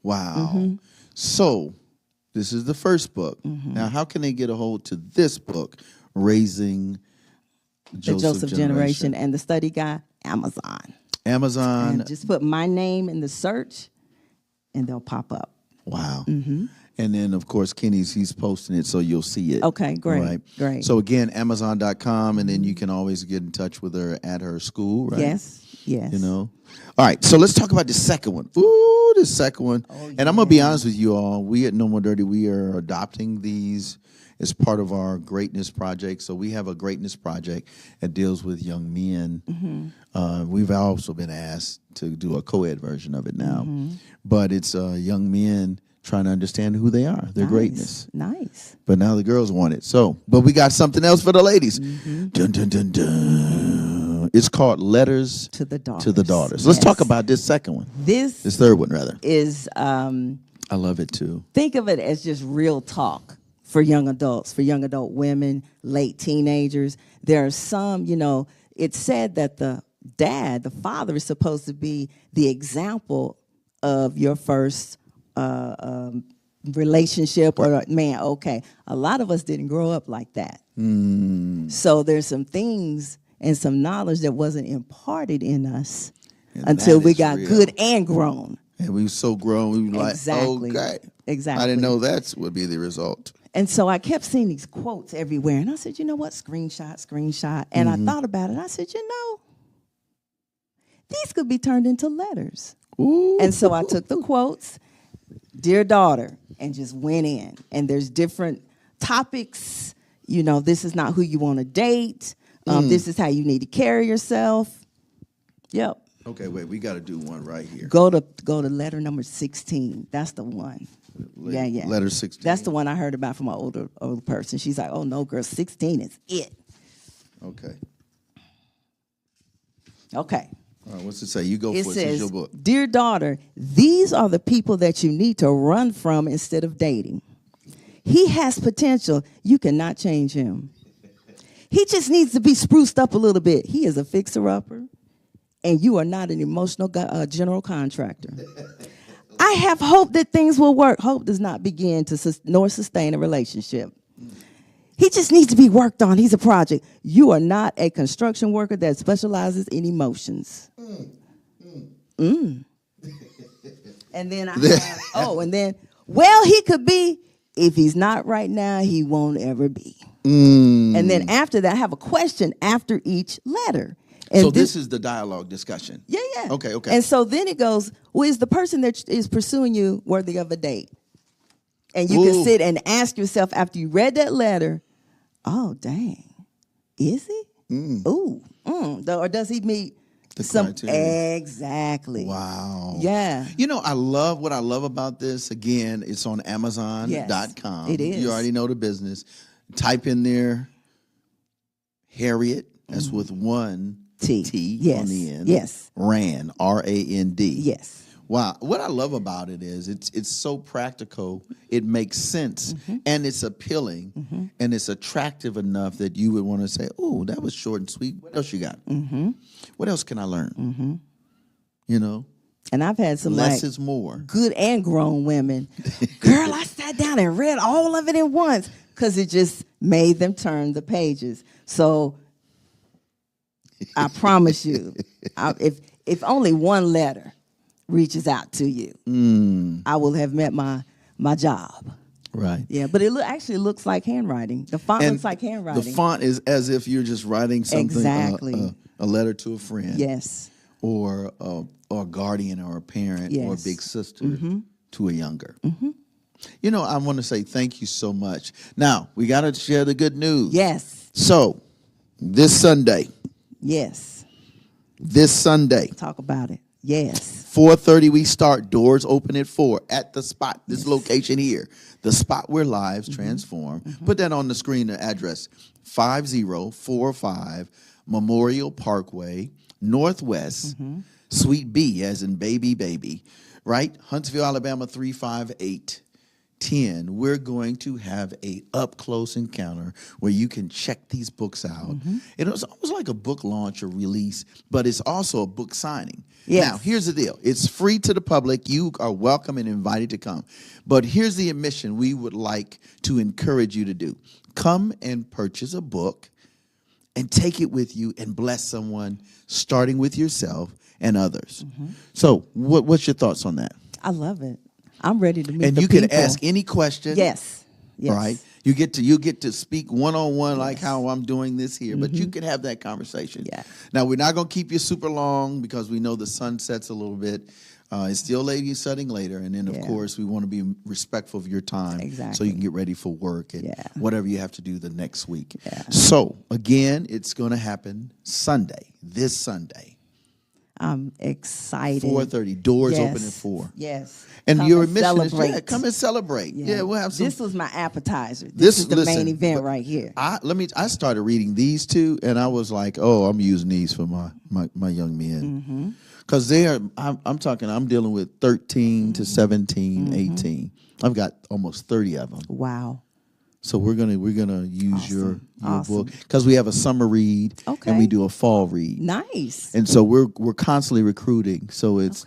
Wow. So this is the first book. Now, how can they get a hold to this book, Raising the Joseph Generation? And the study guide? Amazon. And just put my name in the search, and they'll pop up. Wow. And then, of course, he's posting it, so you'll see it. Okay, great. Right? Great. So, again, Amazon.com, and then you can always get in touch with her at her school, right? Yes. All right, so let's talk about the second one. Ooh, the second one. Oh, and I'm going to be honest with you all. We at No More Dirty, we are adopting these as part of our greatness project. So we have a greatness project that deals with young men. We've also been asked to do a co-ed version of it now. But it's young men trying to understand who they are, their greatness. Nice. But now the girls want it. So, but we got something else for the ladies. Dun, dun, dun, dun. It's called Letters to the Daughters. Let's talk about this second one. This third one, rather. Is I love it too. Think of it as just real talk for young adults, for young adult women, late teenagers. There are some, it's said that the father, is supposed to be the example of your first relationship or man. Okay, a lot of us didn't grow up like that. So there's some things and some knowledge that wasn't imparted in us until we got good and grown. And we were so grown, we were like, okay. Exactly. I didn't know that would be the result. And so I kept seeing these quotes everywhere. And I said, you know what? Screenshot. And I thought about it. I said, these could be turned into letters. Ooh. And so I took the quotes, Dear Daughter, and just went in. And there's different topics. This is not who you want to date. This is how you need to carry yourself. Yep. Okay, wait, we got to do one right here. Go to letter number 16. That's the one. Yeah. Letter 16. That's the one I heard about from an older person. She's like, oh, no, girl, 16 is it. Okay. All right, what's it say? You go for it. It's your book. Dear daughter, these are the people that you need to run from instead of dating. He has potential. You cannot change him. He just needs to be spruced up a little bit. He is a fixer-upper, and you are not an emotional general contractor. I have hope that things will work. Hope does not begin nor sustain a relationship. He just needs to be worked on. He's a project. You are not a construction worker that specializes in emotions. And then he could be if he's not right now, he won't ever be. Mm. And then after that, I have a question after each letter. And So this is the dialogue discussion. Yeah, yeah. Okay. And so then it goes, well, is the person that is pursuing you worthy of a date? And you can sit and ask yourself after you read that letter, oh, dang, is he? Ooh, or does he meet The some? criteria. Exactly. Wow. Yeah. You know, what I love about this, again, it's on Amazon.com. Yes, it is. You already know the business. Type in there Harriet, that's with one T Yes. on the end. Yes. Rand, R-A-N-D. Yes. Wow. What I love about it is it's so practical. It makes sense, and it's appealing, and it's attractive enough that you would want to say, oh, that was short and sweet. What else you got? What else can I learn? You know? And I've had some Less like is more. good and grown women. Girl, I sat down and read all of it at once because it just made them turn the pages. So I promise you, if only one letter reaches out to you, I will have met my job. Right. Yeah, but it actually looks like handwriting. The font looks like handwriting. The font is as if you're just writing something, Exactly. a letter to a friend. Yes. Or a guardian or a parent or a Yes. big sister to a younger. You know, I want to say thank you so much. Now, we got to share the good news. Yes. So, this Sunday, Talk about it. Yes. 4:30 we start. Doors open at 4 at the spot. This location here, the spot where lives transform. Put that on the screen. The address: 5045 Memorial Parkway, Northwest, Suite B, as in baby, right? Huntsville, Alabama 35810. We're going to have a up close encounter where you can check these books out. It was almost like a book launch or release, but it's also a book signing. Yes. Now, here's the deal. It's free to the public. You are welcome and invited to come. But here's the admission we would like to encourage you to do. Come and purchase a book and take it with you and bless someone, starting with yourself and others. So what's your thoughts on that? I love it. I'm ready to meet And the you can people. ask any question. Yes. Right? You get to speak one-on-one like how I'm doing this here, but you can have that conversation. Yeah. Now, we're not going to keep you super long because we know the sun sets a little bit. It's still setting later. And then, of course, we want to be respectful of your time so Exactly. you can get ready for work and whatever you have to do the next week. Yeah. So, again, it's going to happen this Sunday. I'm excited. 4:30. Doors Yes. open at 4. Yes. And Come your and mission is celebrate. come and celebrate. Yeah, we'll have some. This was my appetizer. This is the main event right here. I started reading these two, and I was like, oh, I'm using these for my young men. Because I'm dealing with 13 to 17, 18. I've got almost 30 of them. Wow. So we're gonna use your Awesome. book because we have a summer read Okay. and we do a fall read. Nice. And so we're constantly recruiting. So it's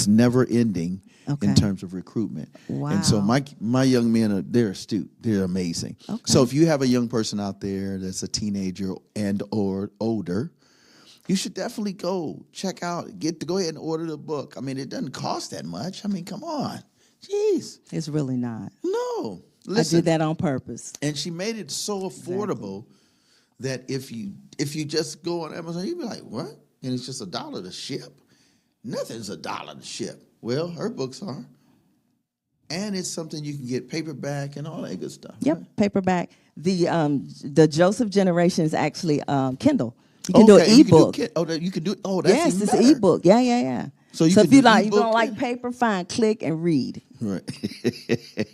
never ending in terms of recruitment. Wow. And so my young men they're astute. They're amazing. Okay. So if you have a young person out there that's a teenager and or older, you should definitely go check out. Go ahead and order the book. I mean, it doesn't cost that much. I mean, come on. Jeez. It's really not. No. I Listen. did that on purpose. And she made it so affordable that if you just go on Amazon, you'd be like, what? And it's just $1 to ship? Nothing's $1 to ship. Well, her books are. And it's something you can get paperback and all that good stuff. Yep, Right? paperback. The Joseph generation is actually Kindle. You can do an and you can ebook. you can do. Oh, that's Yes, even it's better. an ebook. Yeah. So you so can if you do like, you ebook don't like and- paper, fine. Click and read. Right.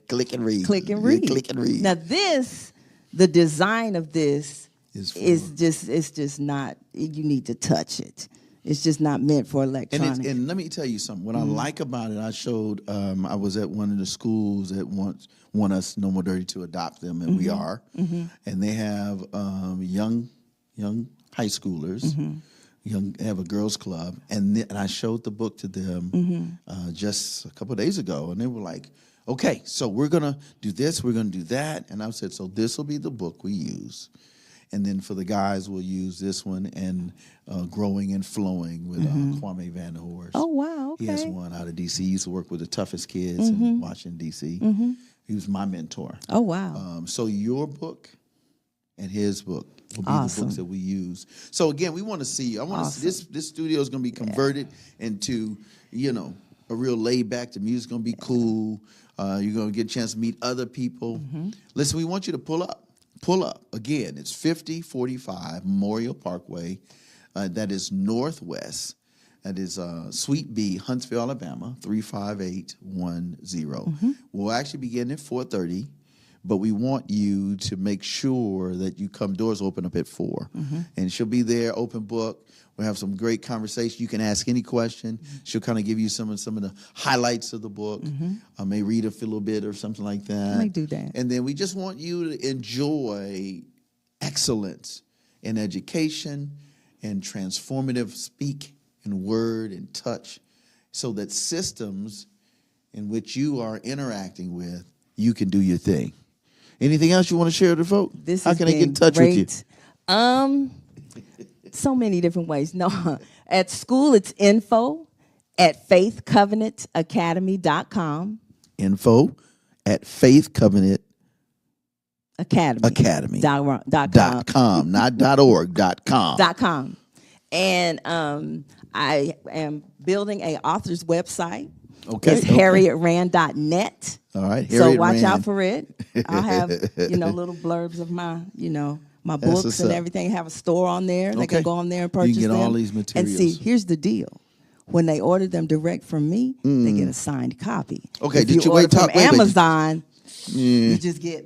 Click and read. Click and Yeah, read. click and read. Now the design of this It's just not. You need to touch it. It's just not meant for electronic. And let me tell you something. What I like about it, I showed. I was at one of the schools that want us No More Dirty to adopt them, and we are. And they have young high schoolers. They have a girls' club, and I showed the book to them just a couple of days ago, and they were like, "Okay, so we're gonna do this, we're gonna do that," and I said, "So this will be the book we use." And then for the guys, we'll use this one and Growing and Flowing with Kwame Van Der Horst. Oh, wow. Okay. He has one out of D.C. He used to work with the toughest kids in Washington, D.C. He was my mentor. Oh, wow. So your book and his book will be the books that we use. So again, we want to see. I want to see this studio is going to be converted into, a real laid back. The music's going to be cool. You're going to get a chance to meet other people. Listen, we want you to pull up. Pull up. Again, it's 5045 Memorial Parkway. That is Northwest. That is Suite B, Huntsville, Alabama, 35810. We'll actually begin at 4:30, but we want you to make sure that you come. Doors open up at 4. And she'll be there, open book. We'll have some great conversation. You can ask any question. She'll kind of give you some of the highlights of the book. I may read a little bit or something like that. I may do that. And then we just want you to enjoy excellence in education and transformative speak and word and touch, so that systems in which you are interacting with, you can do your thing. Anything else you want to share with the folk? How can they get in touch with you? So many different ways. No, at school it's info@faithcovenantacademy.com. Info@faithcovenant Academy. .com, not .org, .com. .com. And I am building a author's website. Okay. It's harrietrand.net. All right. So watch out for it. I'll have, little blurbs of my, my That's books what's and up. everything. Have a store on there. They Okay. can go on there and purchase You can get them. all these materials. And see, here's the deal. When they order them direct from me, they get a signed copy. Okay, If did you order wait? from Wait, Amazon, you just get,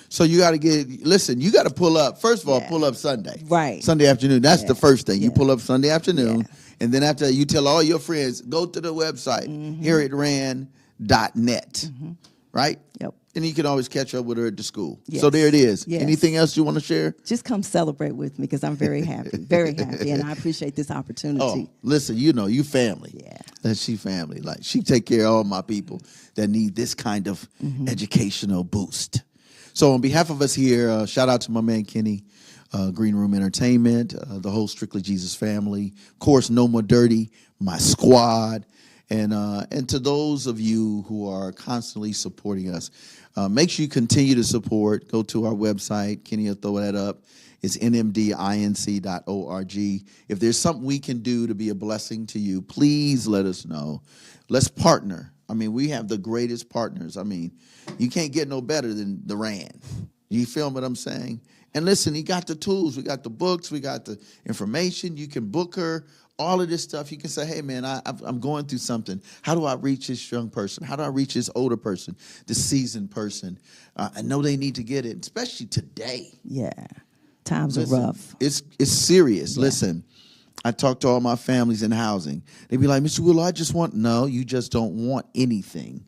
So you got to you got to pull up. First of all, Yeah. pull up Sunday. Right. Sunday afternoon. That's the first thing. You Yeah. pull up Sunday afternoon. Yeah. And then after that, you tell all your friends, go to the website, harrietrand.net. Right? Yep. And you can always catch up with her at the school. Yes. So there it is. Yes. Anything else you want to share? Just come celebrate with me because I'm very happy, and I appreciate this opportunity. Oh, listen, you family. Yeah. That's she family. Like, she take care of all my people that need this kind of educational boost. So on behalf of us here, shout out to my man Kenny, Green Room Entertainment, the whole Stric'ly Jesus family. Of course, No More Dirty, my squad. And to those of you who are constantly supporting us, make sure you continue to support. Go to our website. Kenny will throw that up. It's nmdinc.org. If there's something we can do to be a blessing to you, please let us know. Let's partner. I mean, we have the greatest partners. I mean, you can't get no better than the Rand. You feel what I'm saying? And listen, he got the tools. We got the books. We got the information. You can book her. All of this stuff, you can say, hey, man, I'm going through something. How do I reach this young person? How do I reach this older person, this seasoned person? I know they need to get it, especially today. Yeah. Times Listen, are rough. It's serious. Yeah. Listen, I talk to all my families in housing. They be like, Mr. Willow, no, you just don't want anything.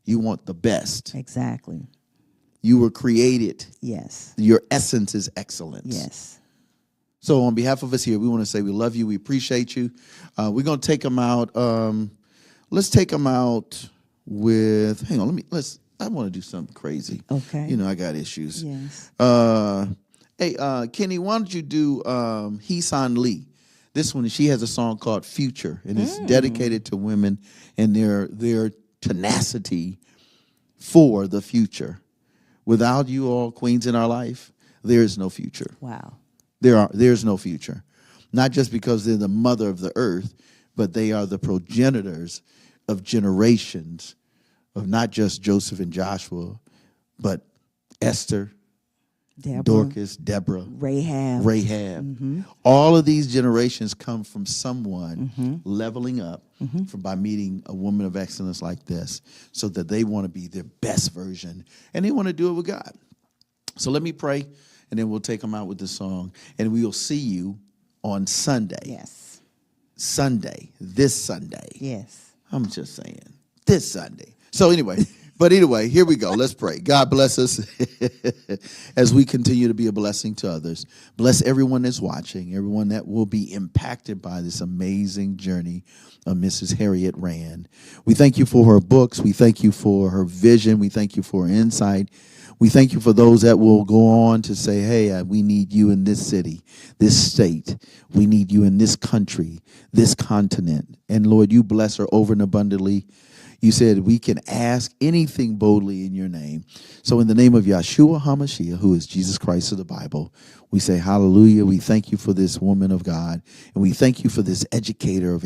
You want the best. Exactly. You were created. Yes. Your essence is excellence. Yes. So on behalf of us here, we want to say we love you. We appreciate you. We're going to take them out. Let's take them out with, hang on, I want to do something crazy. Okay. I got issues. Yes. Hey, Kenny, why don't you do Heesan Lee? This one, she has a song called Future, and it's dedicated to women and their tenacity for the future. Without you all queens in our life, there is no future. Wow. There's no future. Not just because they're the mother of the earth, but they are the progenitors of generations of not just Joseph and Joshua, but Esther, Deborah, Dorcas, Deborah, Rahab. Mm-hmm. All of these generations come from someone leveling up by meeting a woman of excellence like this, so that they want to be their best version, and they want to do it with God. So let me pray, and then we'll take them out with the song, and we will see you on Sunday. Yes. This Sunday. Yes. I'm just saying, this Sunday. So anyway, here we go. Let's pray. God bless us as we continue to be a blessing to others. Bless everyone that's watching, everyone that will be impacted by this amazing journey of Mrs. Harriet Rand. We thank you for her books. We thank you for her vision. We thank you for her insight. We thank you for those that will go on to say, hey, we need you in this city, this state. We need you in this country, this continent. And Lord, you bless her over and abundantly. You said we can ask anything boldly in your name. So in the name of Yeshua HaMashiach, who is Jesus Christ of the Bible, we say hallelujah. We thank you for this woman of God. And we thank you for this educator of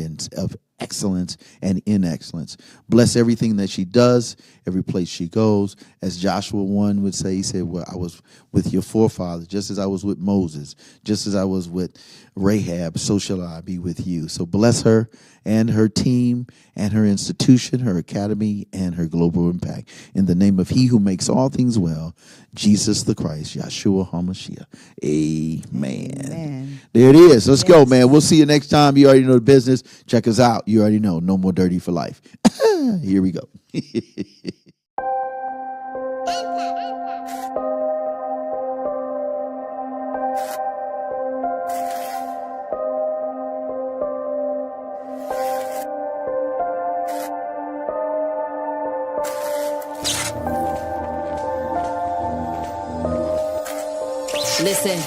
excellence and in excellence. Bless everything that she does, every place she goes. As Joshua 1 would say, he said, well, I was with your forefathers, just as I was with Moses, just as I was with Rahab, so shall I be with you. So bless her and her team and her institution, her academy, and her global impact. In the name of he who makes all things well, Jesus the Christ, Yeshua HaMashiach. Amen. Amen. There it is. Let's go, man. We'll see you next time. You already know the business. Check us out. You already know. No More Dirty for life. Here we go. Listen,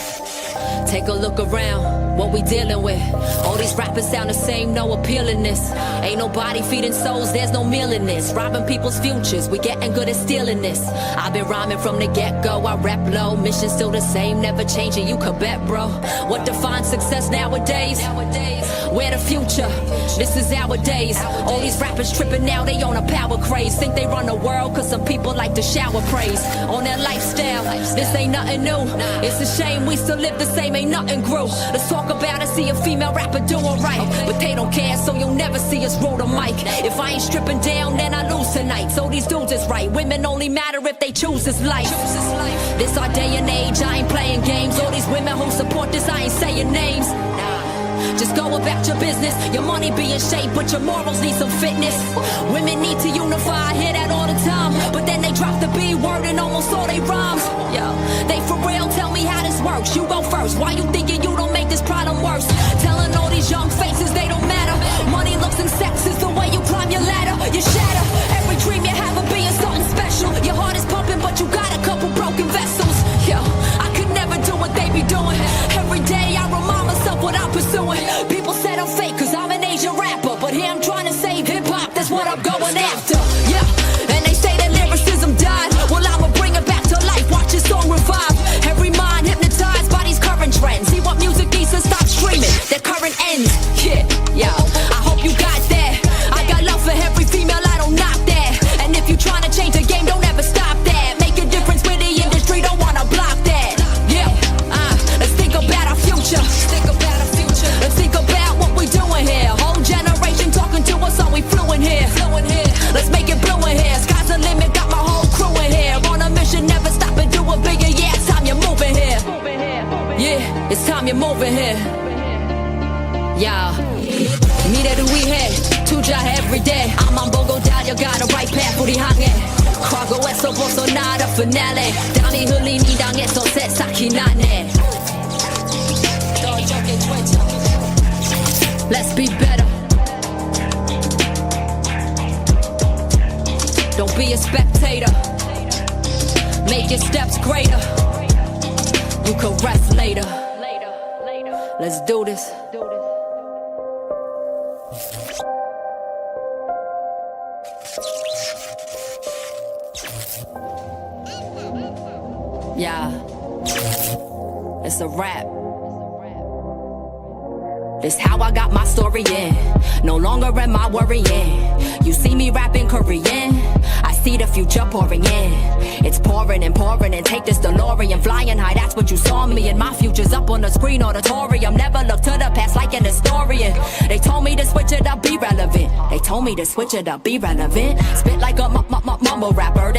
take a look around, what we dealing with. All these rappers sound the same, no appealingness. Ain't nobody feeding souls, there's no meal in this. Robbing people's futures, we getting good at stealing this. I've been rhyming from the get-go, I rap low. Mission still the same, never changing, you could bet, bro. What defines success nowadays? Where the future? This is our days. All these rappers tripping now, they on a power craze. Think they run the world, cause some people like to shower praise on their lifestyle. This ain't nothing new. It's a shame we still live the same, ain't nothing grew. Let's talk about it, see a female rapper doing right. But they don't care, so you'll never see us roll the mic. If I ain't stripping down, then I lose tonight. So these dudes is right. Women only matter if they choose this life. This our day and age, I ain't playing games. All these women who support this, I ain't saying names. Just go about your business. Your money be in shape, but your morals need some fitness. Women need to unify, I hear that all the time. But then they drop the B word and almost all they rhymes. Yo, they for real, tell me how this works. You go first, why you thinking you don't make this problem worse? Telling all these young faces they don't matter. Money, looks, and sex is the way you climb your ladder. You shatter every dream you have of being something special. Your heart is pumping, but you got a couple broken vessels. Yo, I could never do what they be doing. Every day I remind myself what I'm pursuing. People said I'm fake cause I'm an Asian rapper, but here I'm trying to save hip-hop, that's what I'm going after. Yeah, and they say that lyricism died. Well, I'ma bring it back to life, watch this song revive. Every mind hypnotized by these current trends. See what music needs to stop streaming, their current ends. Yeah, I hope you got that. I got love for every female, I don't knock that. And if you trying to change the game, don't ever stop that. Make a difference with the industry, don't wanna block that. Yeah, let's think about our future. Let's think about what we doing here. Whole generation talking to us, are we fluent here? Let's make it blue in here. Sky's the limit, got my whole crew in here. On a mission, never stop and do it bigger. Yeah, it's time you're moving here. Yeah, it's time you're moving here. Yeah, mira du 위해 투자 every day. I'm 보고 달려가는 right path 우리 향해. 과거에서 벗어나라 finale. 땀이 흘린 이 땅에서 새싹이 나네. Let's be better. Don't be a spectator. Make your steps greater. You can rest later. Let's do this. Yeah, it's a wrap. This how I got my story in. No longer am I worrying. You see me rapping Korean, I see the future pouring in. It's pouring and pouring and take this DeLorean flying high, that's what you saw me. And my future's up on the screen auditorium. Never look to the past like an historian. They told me to switch it up, be relevant. They told me to switch it up, be relevant. Spit like a mumble rapper.